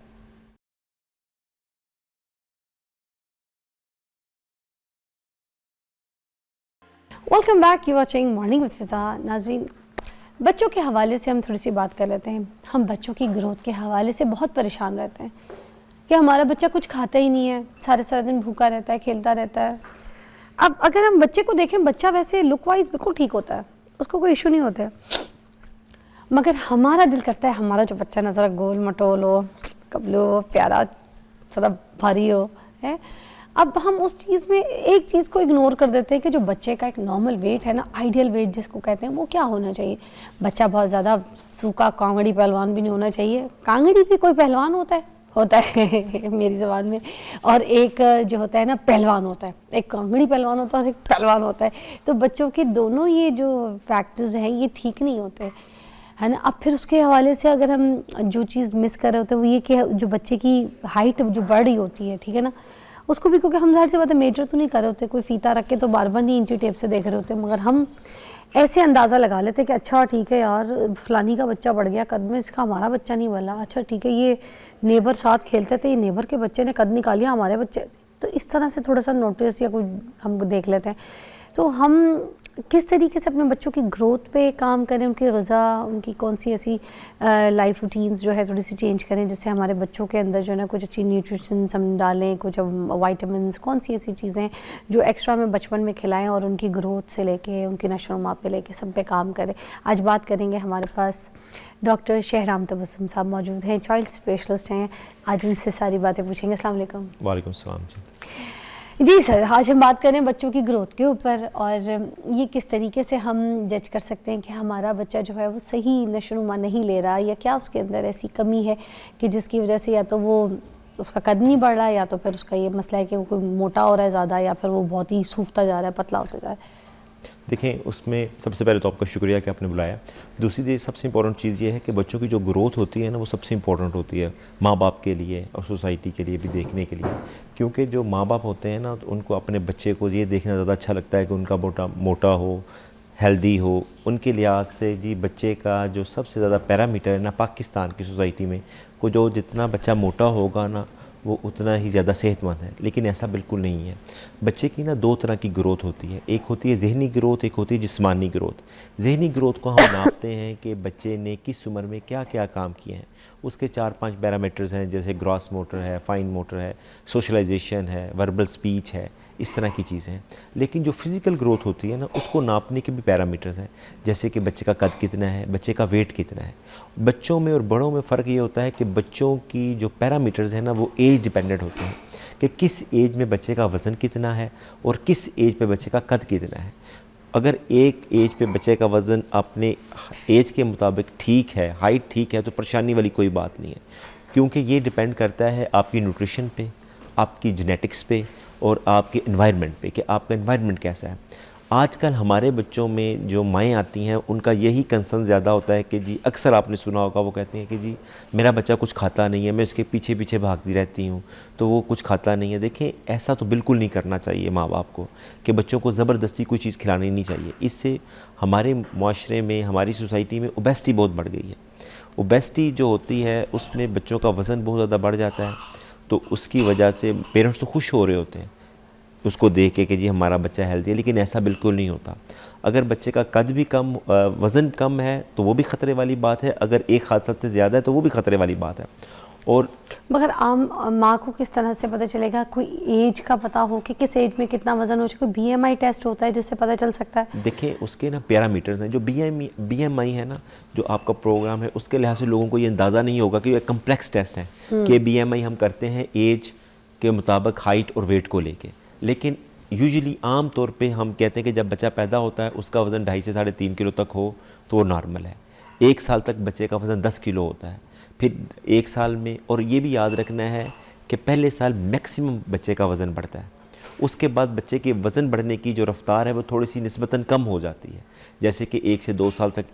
Welcome back, you watching morning with Fiza. नाज़रीन, बच्चों के हवाले से हम थोड़ी सी बात कर लेते हैं। हम बच्चों की ग्रोथ के हवाले से बहुत परेशान रहते हैं कि हमारा बच्चा कुछ खाता ही नहीं है, सारे दिन भूखा रहता है, खेलता रहता है। अब अगर हम बच्चे को देखें, बच्चा वैसे लुक वाइज बिल्कुल ठीक होता है, उसको कोई इशू नहीं होता है, मगर हमारा दिल करता है हमारा जो बच्चा ना ज़रा गोल मटोल हो, कबलो हो, प्यारा, थोड़ा भारी हो, है। अब हम उस चीज़ में एक चीज़ को इग्नोर कर देते हैं कि जो बच्चे का एक नॉर्मल वेट है ना, आइडियल वेट जिसको कहते हैं, वो क्या होना चाहिए। बच्चा बहुत ज़्यादा सूखा कांगड़ी पहलवान भी नहीं होना चाहिए। कांगड़ी भी कोई पहलवान होता है मेरी ज़बान में, और एक जो होता है ना पहलवान होता है, एक कांगड़ी पहलवान होता है और एक पहलवान होता है। तो बच्चों के दोनों ये जो फैक्टर्स हैं ये ठीक नहीं होते, है ना। अब फिर उसके हवाले से अगर हम जो चीज़ मिस कर रहे होते हैं वो ये कि जो बच्चे की हाइट जो बढ़ रही होती है, ठीक है ना, उसको भी, क्योंकि हम ज़ाहिर सी बात है मेजर तो नहीं कर रहे होते, कोई फीता रख के तो बार नहीं इंची टेप से देख रहे होते, मगर हम ऐसे अंदाज़ा लगा लेते कि अच्छा ठीक है यार, फ़लानी का बच्चा बढ़ गया कद में, इसका हमारा बच्चा नहीं बढ़ा, अच्छा ठीक है, ये नेबर साथ खेलते थे, ये नेबर के बच्चे ने कद निकाल लिया, हमारे बच्चे। तो इस तरह से थोड़ा सा नोटिस या कोई हम देख लेते हैं। तो हम किस तरीके से अपने बच्चों की ग्रोथ पे काम करें, उनकी ग़िज़ा, उनकी कौन सी ऐसी लाइफ रूटीन्स जो है थोड़ी सी चेंज करें जिससे हमारे बच्चों के अंदर जो है ना कुछ अच्छी न्यूट्रिशन हम डालें, कुछ वाइटामिन्स, कौन सी ऐसी चीज़ें जो एक्स्ट्रा में बचपन में खिलाएं और उनकी ग्रोथ से लेके उनकी नशोनुमा पे लेके सब पे काम करें। आज बात करेंगे, हमारे पास डॉक्टर शहराम तबस्सुम साहब मौजूद हैं, चाइल्ड स्पेशलिस्ट हैं। आज इनसे सारी बातें पूछेंगे। अस्सलाम वालेकुम। वालेकुम सलाम जी सर, आज हम बात करें बच्चों की ग्रोथ के ऊपर, और ये किस तरीके से हम जज कर सकते हैं कि हमारा बच्चा जो है वो सही नशोनुमा नहीं ले रहा, या क्या उसके अंदर ऐसी कमी है कि जिसकी वजह से या तो वो उसका कद नहीं बढ़ रहा, या तो फिर उसका ये मसला है कि वो कोई मोटा हो रहा है ज़्यादा, या फिर वो बहुत ही सूखता जा रहा है, पतला होता जा रहा है। देखें, उसमें सबसे पहले तो आपका शुक्रिया कि आपने बुलाया। दूसरी सबसे इंपॉर्टेंट चीज़ ये है कि बच्चों की जो ग्रोथ होती है ना, वो सबसे इंपॉर्टेंट होती है माँ बाप के लिए और सोसाइटी के लिए भी देखने के लिए, क्योंकि जो माँ बाप होते हैं ना, तो उनको अपने बच्चे को ये देखना ज़्यादा अच्छा लगता है कि उनका मोटा हो, हेल्दी हो। उनके लिहाज से जी बच्चे का जो सबसे ज़्यादा पैरामीटर है ना पाकिस्तान की सोसाइटी में, को जो जितना बच्चा मोटा होगा ना वो उतना ही ज़्यादा सेहतमंद है, लेकिन ऐसा बिल्कुल नहीं है। बच्चे की ना दो तरह की ग्रोथ होती है, एक होती है जहनी ग्रोथ, एक होती है जिस्मानी ग्रोथ। जहनी ग्रोथ को हम नापते हैं कि बच्चे ने किस उम्र में क्या क्या काम किए हैं, उसके 4-5 पैरामीटर्स हैं, जैसे ग्रॉस मोटर है, फाइन मोटर है, सोशलाइजेशन है, वर्बल स्पीच है, इस तरह की चीज़ें हैं। लेकिन जो फिज़िकल ग्रोथ होती है ना, उसको नापने के भी पैरामीटर्स हैं, जैसे कि बच्चे का कद कितना है, बच्चे का वेट कितना है। बच्चों में और बड़ों में फ़र्क ये होता है कि बच्चों की जो पैरामीटर्स हैं ना, वो एज डिपेंडेंट होते हैं कि किस एज में बच्चे का वज़न कितना है और किस एज पे बच्चे का कद कितना है। अगर एक एज पे बच्चे का वज़न अपने एज के मुताबिक ठीक है, हाइट ठीक है, तो परेशानी वाली कोई बात नहीं है, क्योंकि ये डिपेंड करता है आपकी न्यूट्रिशन पे, आपकी जेनेटिक्स पे और आपके एनवायरनमेंट पे कि आपका एनवायरनमेंट कैसा है। आजकल हमारे बच्चों में जो माएँ आती हैं उनका यही कंसर्न ज़्यादा होता है कि जी, अक्सर आपने सुना होगा, वो कहती हैं कि जी मेरा बच्चा कुछ खाता नहीं है, मैं उसके पीछे पीछे भागती रहती हूँ तो वो कुछ खाता नहीं है। देखें, ऐसा तो बिल्कुल नहीं करना चाहिए माँ बाप को कि बच्चों को ज़बरदस्ती कोई चीज़ खिलानी नहीं चाहिए। इससे हमारे माशरे में, हमारी सोसाइटी में ओबेसिटी बहुत बढ़ गई है। ओबेसिटी जो होती है उसमें बच्चों का वज़न बहुत ज़्यादा बढ़ जाता है, तो उसकी वजह से पेरेंट्स तो खुश हो रहे होते हैं उसको देख के कि जी हमारा बच्चा हेल्दी है, लेकिन ऐसा बिल्कुल नहीं होता। अगर बच्चे का कद भी कम, वज़न कम है तो वो भी ख़तरे वाली बात है, अगर एक हादसा से ज़्यादा है तो वो भी ख़तरे वाली बात है। और मगर आम माँ को किस तरह से पता चलेगा, कोई एज का पता हो कि किस एज में कितना वजन हो, कोई बीएमआई टेस्ट होता है जिससे पता चल सकता है? देखिए उसके ना पैरामीटर्स हैं, जो बीएमआई है ना, जो आपका प्रोग्राम है उसके लिहाज से लोगों को ये अंदाज़ा नहीं होगा कि ये कम्प्लेक्स टेस्ट है कि बीएमआई हम करते हैं एज के मुताबिक हाइट और वेट को लेके, लेकिन यूजुअली आम तौर पे हम कहते हैं कि जब बच्चा पैदा होता है उसका वज़न 2.5 से 3.5 किलो तक हो तो वो नॉर्मल है। 1 साल तक बच्चे का वज़न 10 किलो होता है, फिर 1 साल में, और ये भी याद रखना है कि पहले साल मैक्सिमम बच्चे का वज़न बढ़ता है, उसके बाद बच्चे के वज़न बढ़ने की जो रफ़्तार है वो थोड़ी सी निस्बतन कम हो जाती है। जैसे कि 1 से 2 साल तक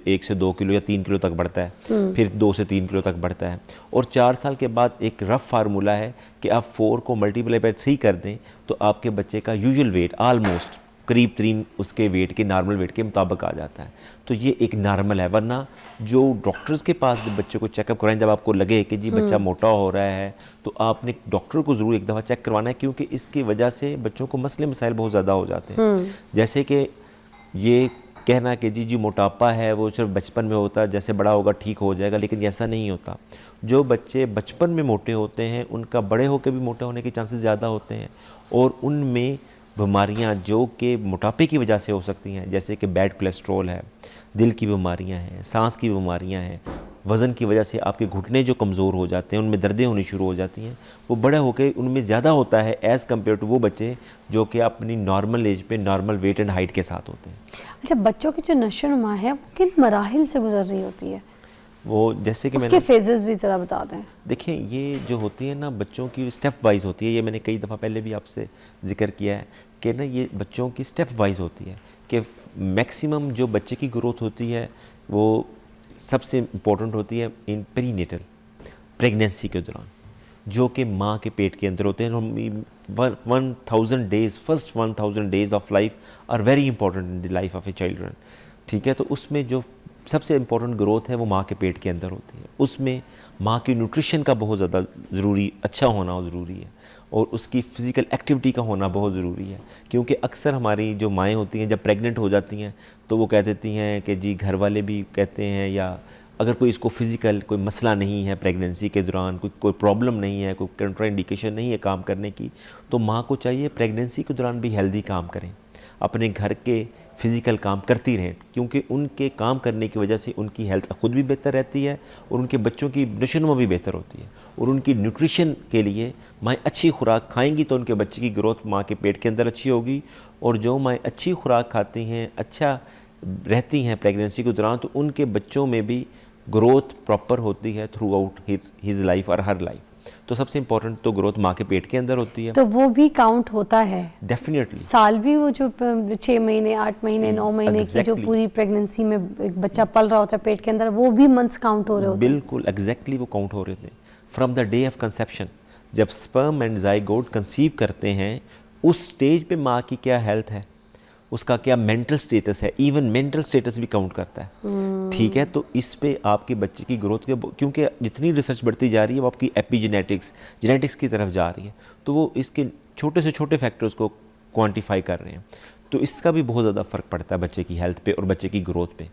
1 से 2 किलो या 3 किलो तक बढ़ता है, फिर 2 से 3 किलो तक बढ़ता है, और 4 साल के बाद एक रफ़ फार्मूला है कि आप 4 को मल्टीप्लाई बाय 3 कर दें तो आपके बच्चे का यूजुअल वेट ऑलमोस्ट करीब 3 उसके वेट के नॉर्मल वेट के मुताबिक आ जाता है। तो ये एक नॉर्मल है, वरना जो डॉक्टर्स के पास जब बच्चे को चेकअप कराएं, जब आपको लगे कि जी बच्चा मोटा हो रहा है तो आपने डॉक्टर को ज़रूर एक दफ़ा चेक करवाना है, क्योंकि इसकी वजह से बच्चों को मसले मसाइल बहुत ज़्यादा हो जाते हैं। जैसे कि ये कहना कि जी मोटापा है वो सिर्फ बचपन में होता है, जैसे बड़ा होगा ठीक हो जाएगा, लेकिन ऐसा नहीं होता। जो बच्चे बचपन में मोटे होते हैं उनका बड़े होकर भी मोटे होने के चांसेस ज़्यादा होते हैं, और उनमें बीमारियां जो कि मोटापे की वजह से हो सकती हैं, जैसे कि बैड कोलेस्ट्रॉल है, दिल की बीमारियां हैं, सांस की बीमारियां हैं, वज़न की वजह से आपके घुटने जो कमज़ोर हो जाते हैं उनमें दर्दें होनी शुरू हो जाती हैं, वो बड़े होकर उनमें ज़्यादा होता है एज़ कम्पेयर टू वो बच्चे जो कि अपनी नॉर्मल एज पे नॉर्मल वेट एंड हाइट के साथ होते हैं। अच्छा, बच्चों की जो नशोनुमा है वो किन मराहिल से गुजर रही होती है? वो जैसे कि उसके फेजेस भी ज़रा बता दें। देखिए ये जो होती है ना बच्चों की स्टेप वाइज होती है, ये मैंने कई दफ़ा पहले भी आपसे जिक्र किया है कि ना ये बच्चों की स्टेप वाइज होती है, कि मैक्सिमम जो बच्चे की ग्रोथ होती है वो सबसे इम्पोर्टेंट होती है इन प्रीनेटल प्रेगनेंसी के दौरान, जो कि माँ के पेट के अंदर होते हैं। 1000 days, first 1000 days of life are very important in the life of a children. ठीक है, तो उसमें जो सबसे इम्पोर्टेंट ग्रोथ है वो माँ के पेट के अंदर होती है। उसमें माँ की न्यूट्रिशन का बहुत ज़्यादा ज़रूरी, अच्छा होना ज़रूरी है, और उसकी फ़िज़िकल एक्टिविटी का होना बहुत ज़रूरी है, क्योंकि अक्सर हमारी जो माएँ होती हैं जब प्रेग्नेंट हो जाती हैं तो वो कह देती हैं कि जी, घर वाले भी कहते हैं, या अगर कोई इसको फ़िज़िकल कोई मसला नहीं है प्रेगनेंसी के दौरान, कोई प्रॉब्लम नहीं है, कोई कंट्राइंडिकेशन नहीं है काम करने की, तो माँ को चाहिए प्रेगनेंसी के दौरान भी हेल्दी काम करें, अपने घर के फ़िज़िकल काम करती रहें, क्योंकि उनके काम करने की वजह से उनकी हेल्थ खुद भी बेहतर रहती है और उनके बच्चों की नशोनुमा भी बेहतर होती है। और उनकी न्यूट्रिशन के लिए माएँ अच्छी खुराक खाएंगी तो उनके बच्चे की ग्रोथ माँ के पेट के अंदर अच्छी होगी, और जो माएँ अच्छी खुराक खाती हैं, अच्छा रहती हैं प्रेगनेंसी के दौरान, तो उनके बच्चों में भी ग्रोथ प्रॉपर होती है थ्रू आउट हिज लाइफ और हर लाइफ। तो सबसे इम्पोर्टेंट तो ग्रोथ माँ के पेट के अंदर होती है, तो वो भी काउंट होता है डेफिनेटली। साल भी, वो जो 6 महीने 8 महीने 9 महीने की जो पूरी प्रेगनेंसी में एक बच्चा पल रहा होता है पेट के अंदर, वो भी मंथ्स काउंट हो रहे होते हैं? बिल्कुल एग्जैक्टली वो काउंट हो रहे थे from the day of conception. जब स्पर्म एंड ज़ाइगोट कंसीव करते हैं उस स्टेज पे माँ की क्या हेल्थ है, उसका क्या मेंटल स्टेटस है, इवन मेंटल स्टेटस भी काउंट करता है। ठीक है, तो इस पे आपके बच्चे की ग्रोथ के, क्योंकि जितनी रिसर्च बढ़ती जा रही है वो आपकी एपिजेनेटिक्स जेनेटिक्स की तरफ जा रही है, तो वो इसके छोटे से छोटे फैक्टर्स को क्वांटिफाई कर रहे हैं, तो इसका भी बहुत ज़्यादा फ़र्क पड़ता है बच्चे की हेल्थ पे और बच्चे की ग्रोथ पे।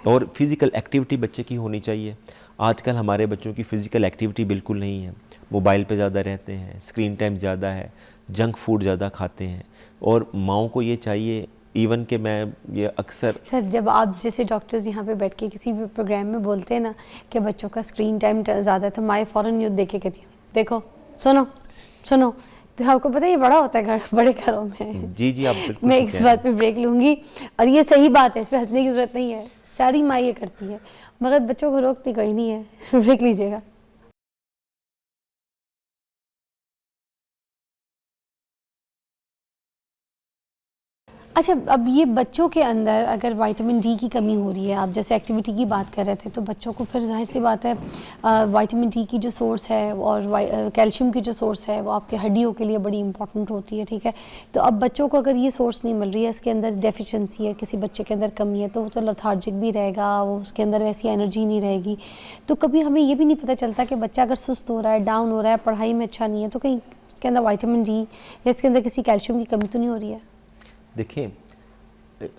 और फिज़िकल एक्टिविटी बच्चे की होनी चाहिए। आजकल हमारे बच्चों की फ़िज़िकल एक्टिविटी बिल्कुल नहीं है, मोबाइल पे ज़्यादा रहते हैं, स्क्रीन टाइम ज़्यादा है, जंक फूड ज़्यादा खाते हैं, और माँओं को ये चाहिए, इवन कि मैं ये अक्सर सर, जब आप जैसे डॉक्टर्स यहाँ पे बैठ के किसी भी प्रोग्राम में बोलते हैं ना कि बच्चों का स्क्रीन टाइम ज़्यादा है, तो माँ फ़ौरन यूँ देख के कहती है, देखो सुनो सुनो, तो आपको पता है ये बड़ा होता है घर, बड़े घरों में। जी आप बिल्कुल मैं इस बात पे ब्रेक लूँगी, और ये सही बात है, इस पर हंसने की ज़रूरत नहीं है, सारी माँ ये करती है, मगर बच्चों को रोकती कोई नहीं है। ब्रेक लीजिएगा। अच्छा, अब ये बच्चों के अंदर अगर विटामिन डी की कमी हो रही है, आप जैसे एक्टिविटी की बात कर रहे थे, तो बच्चों को फिर जाहिर सी बात है विटामिन डी की जो सोर्स है और कैल्शियम की जो सोर्स है वो आपके हड्डियों के लिए बड़ी इंपॉर्टेंट होती है। ठीक है, तो अब बच्चों को अगर ये सोर्स नहीं मिल रही है, इसके अंदर डेफिशिएंसी है, किसी बच्चे के अंदर कमी है, तो वो तो लथार्जिक भी रहेगा, वो उसके अंदर वैसी एनर्जी नहीं रहेगी। तो कभी हमें ये भी नहीं पता चलता कि बच्चा अगर सुस्त हो रहा है, डाउन हो रहा है, पढ़ाई में अच्छा नहीं है, तो कहीं इसके अंदर विटामिन डी या इसके अंदर किसी कैल्शियम की कमी तो नहीं हो रही है? देखिए,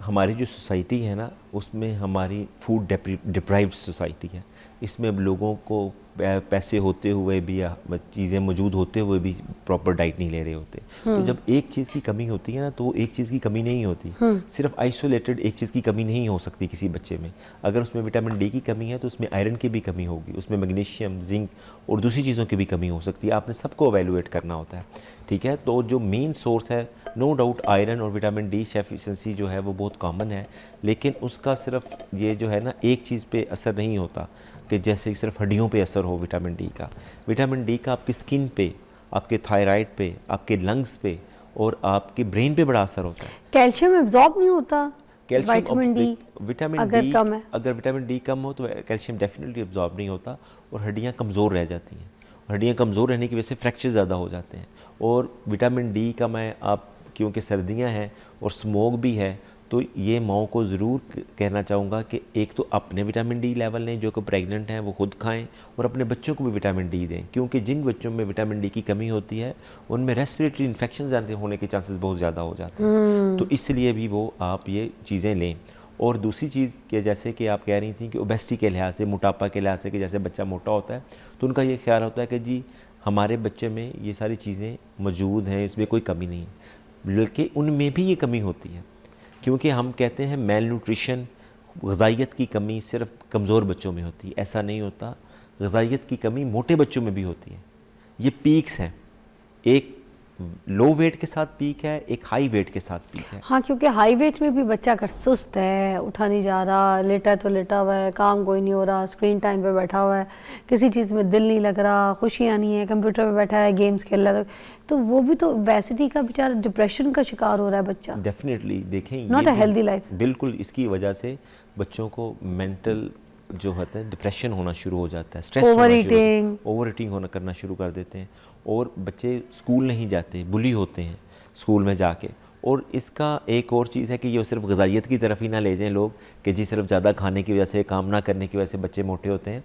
हमारी जो सोसाइटी है ना, उसमें हमारी फूड डिप्राइव्ड सोसाइटी है, इसमें अब लोगों को पैसे होते हुए भी या चीज़ें मौजूद होते हुए भी प्रॉपर डाइट नहीं ले रहे होते। तो जब एक चीज़ की कमी होती है ना, तो वो एक चीज़ की कमी नहीं होती। सिर्फ आइसोलेटेड एक चीज़ की कमी नहीं हो सकती किसी बच्चे में। अगर उसमें विटामिन डी की कमी है तो उसमें आयरन की भी कमी होगी, उसमें मैग्नीशियम, जिंक और दूसरी चीज़ों की भी कमी हो सकती है। आपने सबको एवेलुएट करना होता है, ठीक है। तो जो मेन सोर्स है, नो डाउट आयरन और विटामिन डी डेफिशिएंसी जो है वो बहुत कॉमन है, लेकिन उसका सिर्फ ये जो है ना एक चीज़ पे असर नहीं होता कि जैसे सिर्फ हड्डियों पे असर हो विटामिन डी का। विटामिन डी का आपकी स्किन पे, आपके थायराइड पे, आपके लंग्स पे और आपके ब्रेन पे बड़ा असर होता है। कैल्शियम एब्जॉर्ब नहीं होता, विटामिन डी विटामिन अगर डी कम है, अगर विटामिन डी कम हो तो कैल्शियम डेफिनेटली एब्जॉर्ब नहीं होता और हड्डियाँ कमज़ोर रह जाती हैं। हड्डियाँ कमज़ोर रहने की वजह से फ्रैक्चर ज़्यादा हो जाते हैं। और विटामिन डी का मैं आप क्योंकि सर्दियां हैं और स्मोक भी है, तो ये माओ को ज़रूर कहना चाहूँगा कि एक तो अपने विटामिन डी लेवल लें, जो कि प्रेग्नेंट हैं वो खुद खाएं, और अपने बच्चों को भी विटामिन डी दें, क्योंकि जिन बच्चों में विटामिन डी की कमी होती है उनमें रेस्पिरेटरी इन्फेक्शन होने के चांसेस बहुत ज़्यादा हो जाते हैं। तो इसलिए भी वो आप ये चीज़ें लें। और दूसरी चीज़ कि जैसे कि आप कह रही थी कि ओबेसिटी के लिहाज से, मोटापा के लिहाज से, कि जैसे बच्चा मोटा होता है तो उनका ये ख्याल होता है कि जी हमारे बच्चे में ये सारी चीज़ें मौजूद हैं, इसमें कोई कमी नहीं है, बल्कि उनमें भी ये कमी होती है। क्योंकि हम कहते हैं मेल न्यूट्रिशन, ग़िज़ाइयत की कमी सिर्फ कमज़ोर बच्चों में होती है, ऐसा नहीं होता। ग़िज़ाइयत की कमी मोटे बच्चों में भी होती है। ये पीक्स हैं, एक लो वेट के साथ पीक है, एक हाई वेट के साथ पीक है। हाँ, क्योंकि हाई वेट में भी बच्चा अगर सुस्त है, उठा नहीं जा रहा, लेटा तो लेटा हुआ है, काम कोई नहीं हो रहा, स्क्रीन टाइम पे बैठा हुआ है, किसी चीज़ में दिल नहीं लग रहा, खुशियाँ नहीं है, कंप्यूटर पे बैठा है, गेम्स खेल रहा है, तो वो भी तो ओबेसिटी का बेचारा डिप्रेशन का शिकार हो रहा है बच्चा। डेफिनेटली देखें, नॉट अ हेल्दी लाइफ। बिल्कुल, इसकी वजह से बच्चों को मेंटल जो होता है डिप्रेशन होना शुरू हो जाता है, स्ट्रेस ओवर ईटिंग होना करना शुरू कर देते हैं, और बच्चे स्कूल नहीं जाते, बुली होते हैं स्कूल में जाके। और इसका एक और चीज़ है कि ये सिर्फ ग़िज़ाइयत की तरफ ही ना ले जाएं लोग कि जी सिर्फ ज़्यादा खाने की वजह से, काम ना करने की वजह से बच्चे मोटे होते हैं।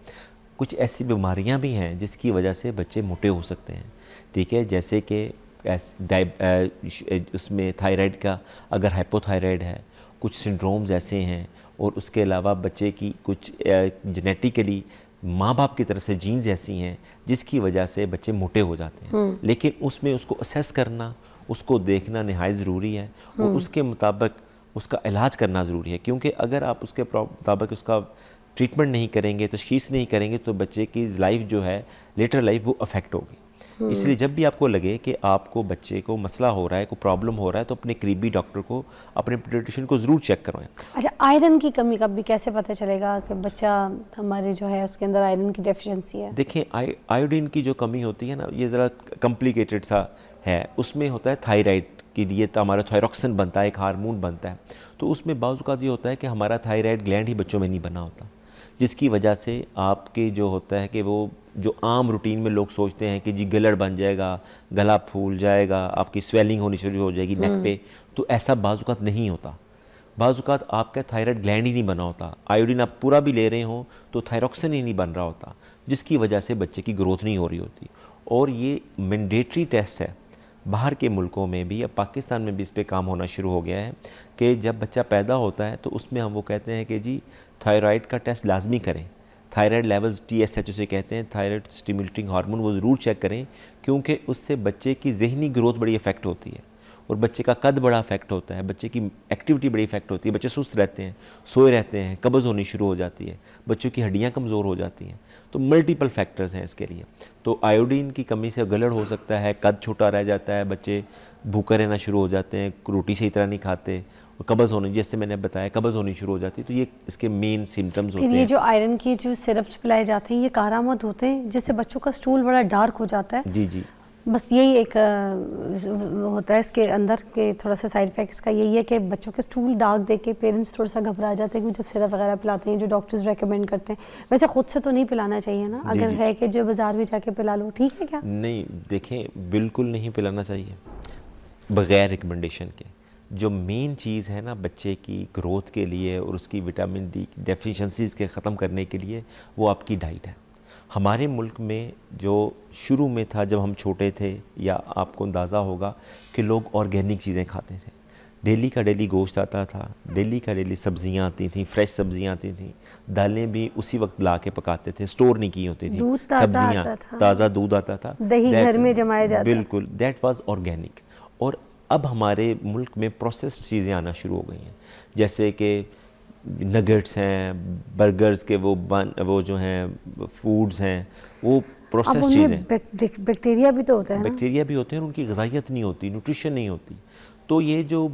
कुछ ऐसी बीमारियां भी हैं जिसकी वजह से बच्चे मोटे हो सकते हैं, ठीक है। जैसे कि उसमें थायराइड का अगर हाइपोथायराइड है, कुछ सिंड्रोम्स ऐसे हैं, और उसके अलावा बच्चे की कुछ जेनेटिकली माँ बाप की तरफ से जीन्स ऐसी हैं जिसकी वजह से बच्चे मोटे हो जाते हैं। लेकिन उसमें उसको असेस करना, उसको देखना नहायत ज़रूरी है, और उसके मुताबिक उसका इलाज करना ज़रूरी है। क्योंकि अगर आप उसके मुताबिक उसका ट्रीटमेंट नहीं करेंगे, तशख़ीस नहीं करेंगे, तो बच्चे की लाइफ जो है, लेटर लाइफ, वो अफेक्ट होगी। इसलिए जब भी आपको लगे कि आपको बच्चे को मसला हो रहा है, कोई प्रॉब्लम हो रहा है, तो अपने करीबी डॉक्टर को, अपने पीडियाट्रिशियन को ज़रूर चेक करवाएं। अच्छा, आयरन की कमी का भी कैसे पता चलेगा कि बच्चा हमारे जो है उसके अंदर आयरन की डेफिशिएंसी है? देखें, आयोडीन की जो कमी होती है ना, ये ज़रा कॉम्प्लिकेटेड सा है। उसमें होता है थायराइड के लिए तो हमारा थायरॉक्सिन बनता है, एक हार्मोन बनता है। तो उसमें बाज़ औक़ात ये होता है कि हमारा थायराइड ग्लैंड ही बच्चों में नहीं बना होता, जिसकी वजह से आपके जो होता है कि वो जो आम रूटीन में लोग सोचते हैं कि जी गलड़ बन जाएगा, गला फूल जाएगा, आपकी स्वेलिंग होनी शुरू हो जाएगी नेक पे, तो ऐसा बाज़ औक़ात नहीं होता। बाज़ औक़ात आपका थायराइड ग्लैंड ही नहीं बना होता, आयोडीन आप पूरा भी ले रहे हो तो थायरॉक्सिन ही नहीं बन रहा होता, जिसकी वजह से बच्चे की ग्रोथ नहीं हो रही होती। और ये मैंडेटरी टेस्ट है बाहर के मुल्कों में भी, अब पाकिस्तान में भी इस पर काम होना शुरू हो गया है कि जब बच्चा पैदा होता है तो उसमें हम वो कहते हैं कि जी थायराइड का टेस्ट लाजमी करें, थायराइड लेवल्स TSH उसे कहते हैं, थायराइड स्टिमुलेटिंग हार्मोन, वो ज़रूर चेक करें, क्योंकि उससे बच्चे की जहनी ग्रोथ बड़ी इफेक्ट होती है, और बच्चे का कद बड़ा इफेक्ट होता है, बच्चे की एक्टिविटी बड़ी इफेक्ट होती है, बच्चे सुस्त रहते हैं, सोए रहते हैं, कब्ज़ होनी शुरू हो जाती है, बच्चों की हड्डियाँ कमज़ोर हो जाती हैं। तो मल्टीपल फैक्टर्स हैं इसके लिए। तो आयोडीन की कमी से गलड़ हो सकता है, कद छोटा रह जाता है, बच्चे भूखे रहना शुरू हो जाते हैं, रोटी सही तरह नहीं खाते, और कब्ज़ होने, जैसे मैंने बताया, कब्ज़ होनी शुरू हो जाती है। तो ये इसके मेन सिम्टम्स होते हैं। ये जो आयरन की जो सिरप्स पिलाए जाते हैं, ये कारामद होते हैं, जिससे बच्चों का स्टूल बड़ा डार्क हो जाता है। जी जी, बस यही एक होता है इसके अंदर के थोड़ा सा साइड इफेक्ट इसका यही है कि बच्चों के स्टूल डार्क देख के पेरेंट्स थोड़ा सा घबरा जाते हैं कि जब सिरप वगैरह पिलाते हैं, जो डॉक्टर्स रेकमेंड करते हैं। वैसे खुद से तो नहीं पिलाना चाहिए ना, अगर है कि जो बाज़ार में जाके पिला लो, ठीक है क्या? नहीं, देखें, बिल्कुल नहीं पिलाना चाहिए बग़ैर रिकमेंडेशन के। जो मेन चीज़ है ना बच्चे की ग्रोथ के लिए और उसकी विटामिन डी डेफिशिएंसीज़ के ख़त्म करने के लिए, वो आपकी डाइट है। हमारे मुल्क में जो शुरू में था, जब हम छोटे थे, या आपको अंदाज़ा होगा कि लोग ऑर्गेनिक चीज़ें खाते थे, डेली का डेली गोश्त आता था, डेली का डेली सब्जियां आती थी, फ्रेश सब्जियां आती थी, दालें भी उसी वक्त ला के पकाते थे, स्टोर नहीं की होती थी, दूध ताज़ा सब्जियां आता था। ताज़ा दूध आता था, दही घर में जमाया जाता था। बिल्कुल, दैट वाज ऑर्गेनिक। और अब हमारे मुल्क में प्रोसेस्ड चीज़ें आना शुरू हो गई हैं, जैसे कि नगेट्स हैं, बर्गर्स के वो जो हैं फूड्स हैं, वो अब प्रोसेस्ड उनमें चीज़ें, बैक्टीरिया भी तो होता है ना। बैक्टीरिया भी होते हैं और उनकी ग़िज़ाइयत नहीं होती, न्यूट्रिशन नहीं होती। तो ये जो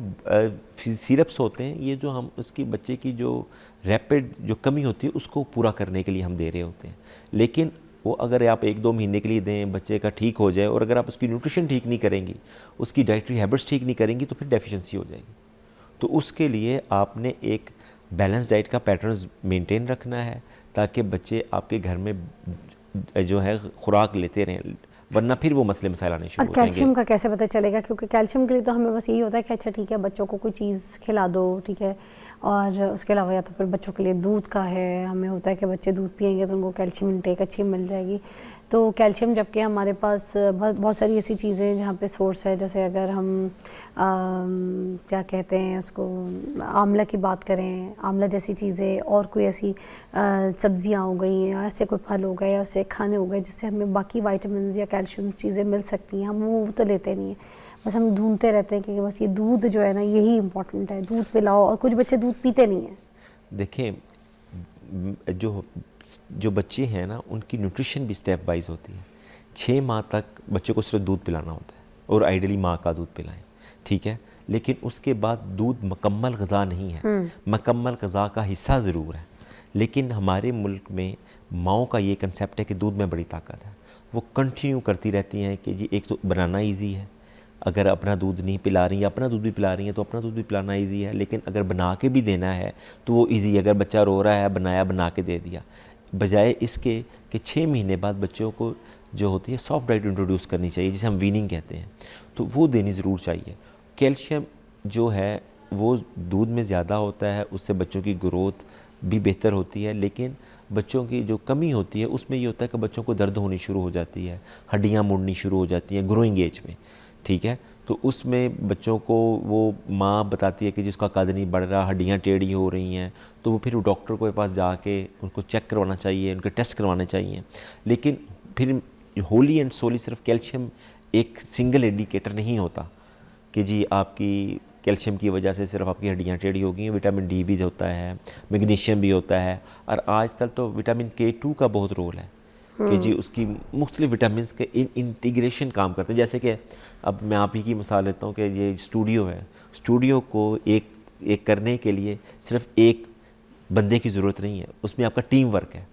सिरप्स होते हैं, ये जो हम उसकी बच्चे की जो रैपिड जो कमी होती है उसको पूरा करने के लिए हम दे रहे होते हैं, लेकिन वो अगर आप 1-2 महीने के लिए दें, बच्चे का ठीक हो जाए, और अगर आप उसकी न्यूट्रिशन ठीक नहीं करेंगी, उसकी डाइटरी हैबिट्स ठीक नहीं करेंगी, तो फिर डेफिशिएंसी हो जाएगी। तो उसके लिए आपने एक बैलेंस डाइट का पैटर्न मेंटेन रखना है, ताकि बच्चे आपके घर में जो है खुराक लेते रहें, वरना फिर वो मसले मसाइल आने शुरू और हो जाएंगे। कैल्शियम का कैसे पता चलेगा? क्योंकि कैल्शियम के लिए तो हमें बस यही होता है कि अच्छा ठीक है, बच्चों को कोई चीज़ खिला दो, ठीक है, और उसके अलावा या तो फिर बच्चों के लिए दूध का है, हमें होता है कि बच्चे दूध पियेंगे तो उनको कैल्शियम इंटेक अच्छी मिल जाएगी। तो कैल्शियम, जबकि हमारे पास बहुत सारी ऐसी चीज़ें जहाँ पे सोर्स है, जैसे अगर हम क्या कहते हैं उसको, आंवला की बात करें, आंवला जैसी चीज़ें, और कोई ऐसी सब्जियां हो गई या ऐसे कोई फल हो गए या ऐसे खाने हो गए जिससे हमें बाकी वाइटामिन या कैल्शियम चीज़ें मिल सकती हैं, हम वो तो लेते नहीं हैं। बस हम ढूंढते रहते हैं कि बस ये दूध जो है ना, यही इम्पोर्टेंट है, दूध पिलाओ, और कुछ बच्चे दूध पीते नहीं हैं। देखें, जो बच्चे हैं ना, उनकी न्यूट्रिशन भी स्टेप वाइज होती है। 6 माह तक बच्चे को सिर्फ दूध पिलाना होता है, और आइडियली माँ का दूध पिलाएं, ठीक है, लेकिन उसके बाद दूध मुकम्मल ग़िज़ा नहीं है, मुकम्मल ग़िज़ा का हिस्सा ज़रूर है। लेकिन हमारे मुल्क में माओं का ये कंसेप्ट है कि दूध में बड़ी ताकत है, वो कंटिन्यू करती रहती हैं कि जी एक तो बनाना ईजी है, अगर अपना दूध नहीं पिला रही, अपना दूध भी पिला रही हैं तो अपना दूध भी पिलाना इजी है, लेकिन अगर बना के भी देना है तो वो इजी है। अगर बच्चा रो रहा है, बना के दे दिया, बजाय इसके कि 6 महीने बाद बच्चों को जो होती है सॉफ्ट डाइट इंट्रोड्यूस करनी चाहिए, जिसे हम वीनिंग कहते हैं, तो वो देनी ज़रूर चाहिए। कैल्शियम जो है वो दूध में ज़्यादा होता है, उससे बच्चों की ग्रोथ भी बेहतर होती है, लेकिन बच्चों की जो कमी होती है उसमें ये होता है कि बच्चों को दर्द होनी शुरू हो जाती है, हड्डियाँ मुड़नी शुरू हो जाती हैं ग्रोइंग एज में, ठीक है। तो उसमें बच्चों को वो माँ बताती है कि जिसका कद नहीं बढ़ रहा, हड्डियाँ टेढ़ी हो रही हैं, तो वो फिर वो डॉक्टर के पास जाके उनको चेक करवाना चाहिए, उनके टेस्ट करवाने चाहिए। लेकिन फिर होली एंड सोली सिर्फ कैल्शियम एक सिंगल इंडिकेटर नहीं होता कि जी आपकी कैल्शियम की वजह से सिर्फ आपकी हड्डियाँ टेढ़ी हो गई हैं। विटामिन डी भी होता है, मैग्नीशियम भी होता है, और आजकल तो विटामिन K2 का बहुत रोल है कि जी उसकी मुख्तलिफ विटामिन के इंटीग्रेशन काम करते हैं। जैसे कि अब मैं आप ही की मिसाल लेता हूँ कि ये स्टूडियो है, स्टूडियो को एक करने के लिए सिर्फ एक बंदे की ज़रूरत नहीं है, उसमें आपका टीम वर्क है।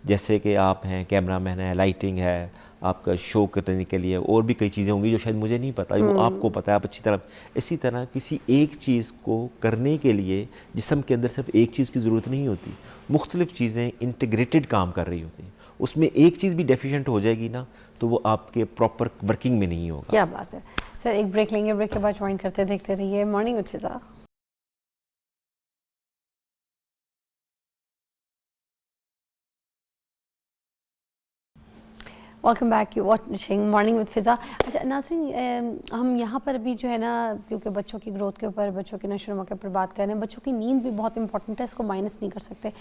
जैसे कि आप हैं, कैमरामैन है, लाइटिंग है, आपका शो करने के लिए और भी कई चीज़ें होंगी जो शायद मुझे नहीं पता, वो आपको पता है, आप अच्छी तरह। इसी तरह किसी एक चीज़ को करने के लिए जिस्म के अंदर सिर्फ एक चीज़ की ज़रूरत नहीं होती, मुख्तलिफ़ चीज़ें इंटीग्रेटेड काम कर रही होती हैं। उसमें एक चीज़ भी डेफिशिएंट हो जाएगी ना, तो वो आपके प्रॉपर वर्किंग में नहीं होगा। क्या बात है सर, एक ब्रेक लेंगे, ब्रेक के बाद ज्वाइन करते देखते रहिए morning with Fiza. Welcome back, you watching morning with Fiza. अच्छा नाज़रीन, हम यहाँ पर अभी जो है ना, क्योंकि बच्चों की ग्रोथ के ऊपर, बच्चों की नशो नुमा के ऊपर बात कर रहे हैं, बच्चों की नींद भी बहुत इंपॉर्टेंट है, इसको माइनस नहीं कर सकते।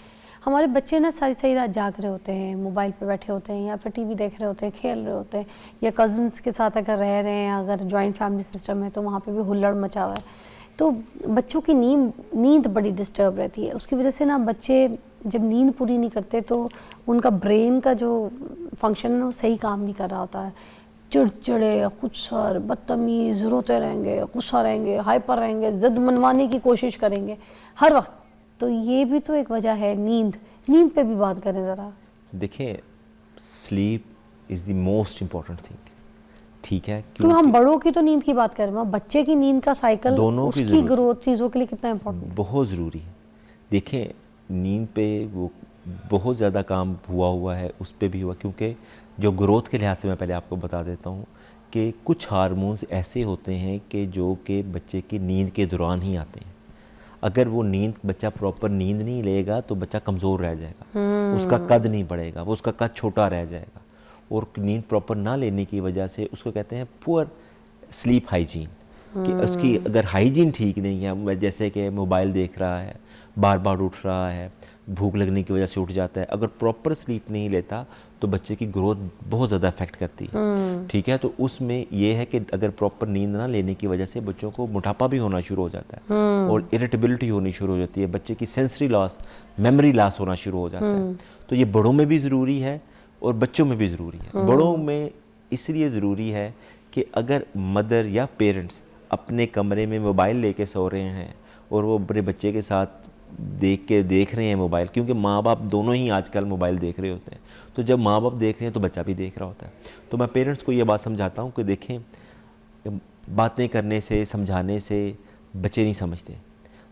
हमारे बच्चे ना सारी रात जाग रहे होते हैं, मोबाइल पे बैठे होते हैं, या फिर टीवी देख रहे होते हैं, खेल रहे होते हैं, या कज़न्स के साथ अगर रह रहे हैं, अगर जॉइंट फैमिली सिस्टम है तो वहाँ पर भी हुल्लड़ मचा हुआ है। तो बच्चों की नींद बड़ी डिस्टर्ब रहती है। उसकी वजह से ना बच्चे जब नींद पूरी नहीं करते तो उनका ब्रेन का जो फंक्शन है वो सही काम नहीं कर रहा होता है। चिड़चिड़े, गुस्सा, बदतमीज़, रोते रहेंगे, गुस्सा रहेंगे, हाइपर रहेंगे, ज़िद मनवाने की कोशिश करेंगे हर वक्त। तो ये भी तो एक वजह है। नींद पे भी बात करें ज़रा। देखें, sleep is the most important thing, ठीक है, क्योंकि हम बड़ों की तो नींद की बात कर रहे हैं, बच्चे की नींद का साइकिल, दोनों की उसकी ग्रोथ चीज़ों के लिए कितना इम्पोर्टेंट, बहुत ज़रूरी है। देखें, नींद पे वो बहुत ज़्यादा काम हुआ है, उस पे भी हुआ, क्योंकि जो ग्रोथ के लिहाज से मैं पहले आपको बता देता हूँ कि कुछ हार्मोन्स ऐसे होते हैं कि जो कि बच्चे की नींद के दौरान ही आते हैं। अगर वो बच्चा प्रॉपर नींद नहीं लेगा तो बच्चा कमज़ोर रह जाएगा, उसका कद नहीं बढ़ेगा, वो उसका कद छोटा रह जाएगा। और नींद प्रॉपर ना लेने की वजह से उसको कहते हैं पुअर स्लीप हाइजीन, कि उसकी अगर हाइजीन ठीक नहीं है, जैसे कि मोबाइल देख रहा है, बार बार उठ रहा है, भूख लगने की वजह से उठ जाता है, अगर प्रॉपर स्लीप नहीं लेता तो बच्चे की ग्रोथ बहुत ज़्यादा अफेक्ट करती है। ठीक है, तो उसमें ये है कि अगर प्रॉपर नींद ना लेने की वजह से बच्चों को मोटापा भी होना शुरू हो जाता है और इरिटेबिलिटी होनी शुरू हो जाती है, बच्चे की सेंसरी लॉस, मेमोरी लॉस होना शुरू हो जाता है। तो ये बड़ों में भी ज़रूरी है और बच्चों में भी ज़रूरी है। बड़ों में इसलिए ज़रूरी है कि अगर मदर या पेरेंट्स अपने कमरे में मोबाइल लेके सो रहे हैं और वो अपने बच्चे के साथ देख रहे हैं मोबाइल, क्योंकि माँ बाप दोनों ही आजकल मोबाइल देख रहे होते हैं, तो जब माँ बाप देख रहे हैं तो बच्चा भी देख रहा होता है। तो मैं पेरेंट्स को ये बात समझाता हूँ कि देखें, बातें करने से, समझाने से बच्चे नहीं समझते,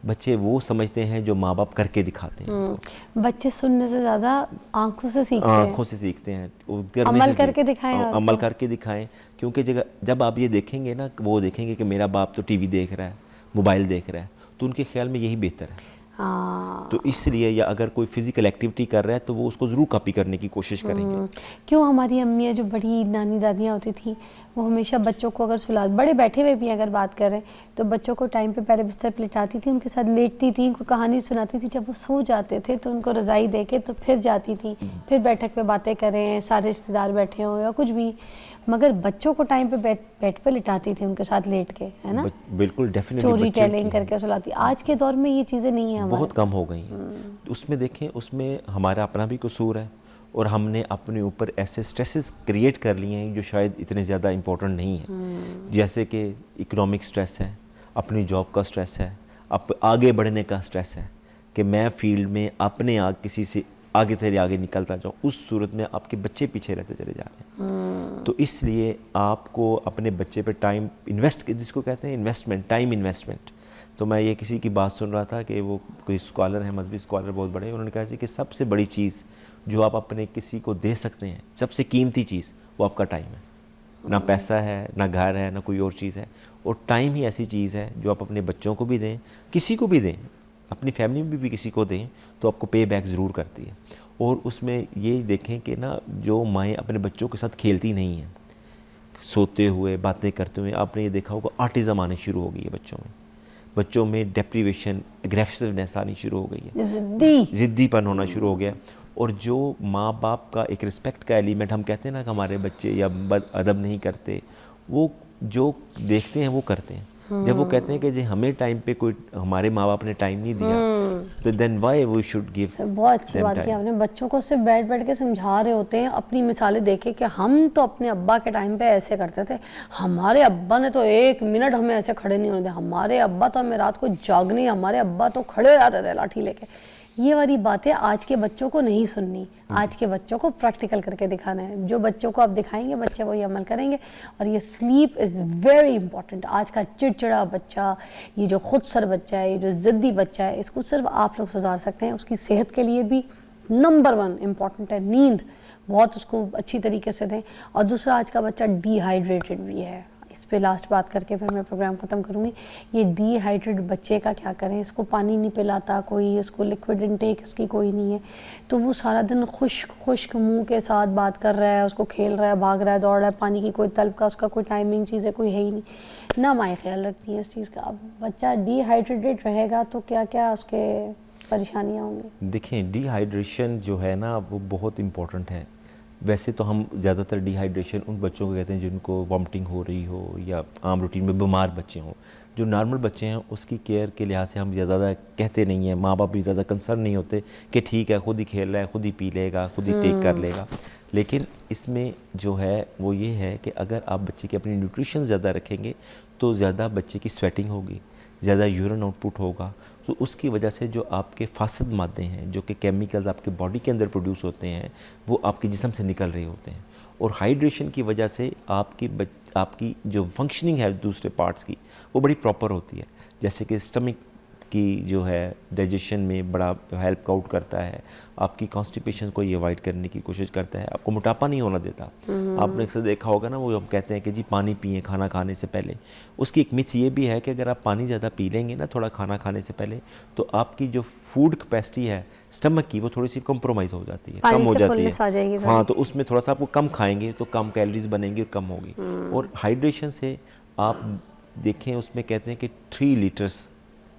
बच्चे वो समझते हैं जो माँ बाप करके दिखाते हैं। बच्चे सुनने से ज़्यादा आंखों से सीखते हैं। आंखों से सीखते हैं, वो करने अमल से करके दिखाएं आपको। अमल करके दिखाएं, क्योंकि जब आप ये देखेंगे ना, वो देखेंगे कि मेरा बाप तो टीवी देख रहा है, मोबाइल देख रहा है, तो उनके ख्याल में यही बेहतर है। हाँ, तो इसलिए, या अगर कोई फिजिकल एक्टिविटी कर रहा है तो वो उसको ज़रूर कॉपी करने की कोशिश करेंगे। क्यों हमारी अम्मियाँ जो बड़ी नानी दादियाँ होती थी, वो हमेशा बच्चों को अगर सुला, बड़े बैठे हुए भी अगर बात करें तो बच्चों को टाइम पे पहले बिस्तर पे लिटाती थी, उनके साथ लेटती थी, उनको कहानी सुनाती थी। जब वो सो जाते थे तो उनको रज़ाई दे के तो फिर जाती थी, फिर बैठक पे बातें करें, सारे रिश्तेदार बैठे हों या कुछ भी, मगर बच्चों को टाइम पे बेड पे लिटाती थी उनके साथ लेट के, है ना, बिल्कुल, डेफिनेटली स्टोरी टेलिंग करके सुलाती। आज के दौर में ये चीज़ें नहीं है, बहुत कम हो गई हैं। उसमें देखें, उसमें हमारा अपना भी कसूर है और हमने अपने ऊपर ऐसे स्ट्रेसेस क्रिएट कर लिए हैं जो शायद इतने ज़्यादा इम्पोर्टेंट नहीं है। जैसे कि इकोनॉमिक स्ट्रेस है, अपनी जॉब का स्ट्रेस है, आगे बढ़ने का स्ट्रेस है कि मैं फील्ड में अपने किसी से आगे निकलता जाऊँ, उस सूरत में आपके बच्चे पीछे रहते चले जा रहे हैं। तो इसलिए आपको अपने बच्चे पे टाइम इन्वेस्ट, जिसको कहते हैं इन्वेस्टमेंट, टाइम इन्वेस्टमेंट। तो मैं ये किसी की बात सुन रहा था कि वो कोई स्कॉलर है, मजहबी स्कॉलर बहुत बड़े, उन्होंने कहा कि सबसे बड़ी चीज़ जो आप अपने किसी को दे सकते हैं, सबसे कीमती चीज़, वो आपका टाइम है। ना पैसा है, ना घर है, ना कोई और चीज़ है, और टाइम ही ऐसी चीज़ है जो आप अपने बच्चों को भी दें, किसी को भी दें, अपनी फैमिली में भी किसी को दें, तो आपको पे बैक ज़रूर करती है। और उसमें ये देखें कि ना, जो माएँ अपने बच्चों के साथ खेलती नहीं हैं, सोते हुए, बातें करते हुए, आपने ये देखा होगा ऑटिज़म आने शुरू हो गई है बच्चों में डेप्रीवेशन, एग्रेसिवनेस आनी शुरू हो गई है, ज़िद्दीपन होना शुरू हो गया। और जो माँ बाप का एक रिस्पेक्ट का एलिमेंट, हम कहते हैं ना कि हमारे बच्चे या अदब नहीं करते, वो जो देखते हैं वो करते हैं। जब वो कहते हैं कि जी हमें टाइम पे कोई, हमारे माँ बाप ने टाइम नहीं दिया, तो then why we should give. बहुत अच्छी बात की आपने, बच्चों को सिर्फ बैठ के समझा रहे होते हैं, अपनी मिसालें देखे कि हम तो अपने अब्बा के टाइम पे ऐसे करते थे, हमारे अब्बा ने तो 1 मिनट हमें ऐसे खड़े नहीं होने दिया, हमारे अब्बा तो हमें रात को जागने, हमारे अब्बा तो खड़े हो जाते थे लाठी लेके। ये वाली बातें आज के बच्चों को नहीं सुननी, आज के बच्चों को प्रैक्टिकल करके दिखाना है। जो बच्चों को आप दिखाएंगे, बच्चे वही अमल करेंगे। और ये स्लीप इज़ वेरी इंपॉर्टेंट। आज का चिड़चिड़ा बच्चा, ये जो खुद सर बच्चा है, ये जो ज़िद्दी बच्चा है, इसको सिर्फ आप लोग सुधार सकते हैं। उसकी सेहत के लिए भी नंबर 1 इम्पॉर्टेंट है नींद, बहुत उसको अच्छी तरीके से दें। और दूसरा, आज का बच्चा डिहाइड्रेटेड भी है, इस पे लास्ट बात करके फिर मैं प्रोग्राम ख़त्म करूँगी। ये डिहाइड्रेट बच्चे का क्या करें, इसको पानी नहीं पिलाता कोई, इसको लिक्विड इनटेक इसकी कोई नहीं है, तो वो सारा दिन खुश्क मुंह के साथ बात कर रहा है, उसको खेल रहा है, भाग रहा है, दौड़ रहा है, पानी की कोई तलब का उसका कोई टाइमिंग चीज़ है कोई है ही नहीं ना, माँ ख्याल रखती है इस चीज़ का। अब बच्चा डिहाइड्रेटेड रहेगा तो क्या क्या उसके परेशानियाँ होंगी। देखिए, डिहाइड्रेशन जो है ना, वो बहुत इम्पोर्टेंट है। वैसे तो हम ज़्यादातर डिहाइड्रेशन उन बच्चों को कहते हैं जिनको वॉमिटिंग हो रही हो या आम रूटीन में बीमार बच्चे हों। जो नॉर्मल बच्चे हैं उसकी केयर के लिहाज से हम ज़्यादा कहते नहीं हैं, माँ बाप भी ज़्यादा कंसर्न नहीं होते कि ठीक है, खुद ही खेल रहा है, खुद ही पी लेगा, खुद ही टेक कर लेगा। लेकिन इसमें जो है वो ये है कि अगर आप बच्चे की अपनी न्यूट्रिशन ज़्यादा रखेंगे तो ज़्यादा बच्चे की स्वेटिंग होगी, ज़्यादा यूरिन आउटपुट होगा, तो उसकी वजह से जो आपके फासद मादे हैं, जो कि केमिकल्स आपके बॉडी के अंदर प्रोड्यूस होते हैं, वो आपके जिस्म से निकल रहे होते हैं। और हाइड्रेशन की वजह से आपकी जो फंक्शनिंग है दूसरे पार्ट्स की, वो बड़ी प्रॉपर होती है। जैसे कि स्टमक की जो है डाइजेशन में बड़ा हेल्प आउट करता है, आपकी कॉन्स्टिपेशन को ये अवॉइड करने की कोशिश करता है, आपको मोटापा नहीं होना देता। आपने अक्सर देखा होगा ना, वो हम कहते हैं कि जी पानी पिए खाना खाने से पहले। उसकी एक मिथ ये भी है कि अगर आप पानी ज़्यादा पी लेंगे ना थोड़ा खाना खाने से पहले, तो आपकी जो फूड कैपेसिटी है स्टमक की, वो थोड़ी सी कंप्रोमाइज़ हो जाती है, कम हो जाती है। हाँ, तो उसमें थोड़ा सा आपको कम खाएंगे तो कम कैलोरीज बनेंगी और कम होगी। और हाइड्रेशन से आप देखें उसमें कहते हैं कि 3 लीटर्स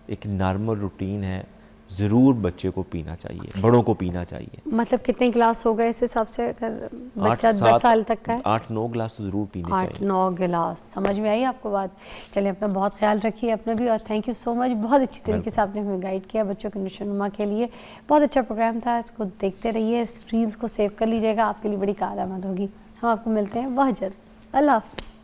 एक नॉर्मल रूटीन है, ज़रूर बच्चे को पीना चाहिए, बड़ों को पीना चाहिए। मतलब कितने गिलास हो गए इस हिसाब से, अगर बच्चा 10 साल तक का है? 8-9 गिलास तो ज़रूर पीने चाहिए। 8-9 गिलास, समझ में आई आपको बात। चलिए अपना बहुत ख्याल रखिए अपना भी, और थैंक यू सो मच, बहुत अच्छी तरीके से आपने हमें गाइड किया बच्चों के नशोनुमा के लिए। बहुत अच्छा प्रोग्राम था, इसको देखते रहिए, इस रील्स को सेव कर लीजिएगा, आपके लिए बड़ी कारआमद होगी। हम आपको मिलते हैं बहुत जल्द। अल्लाह हाफ़िज़।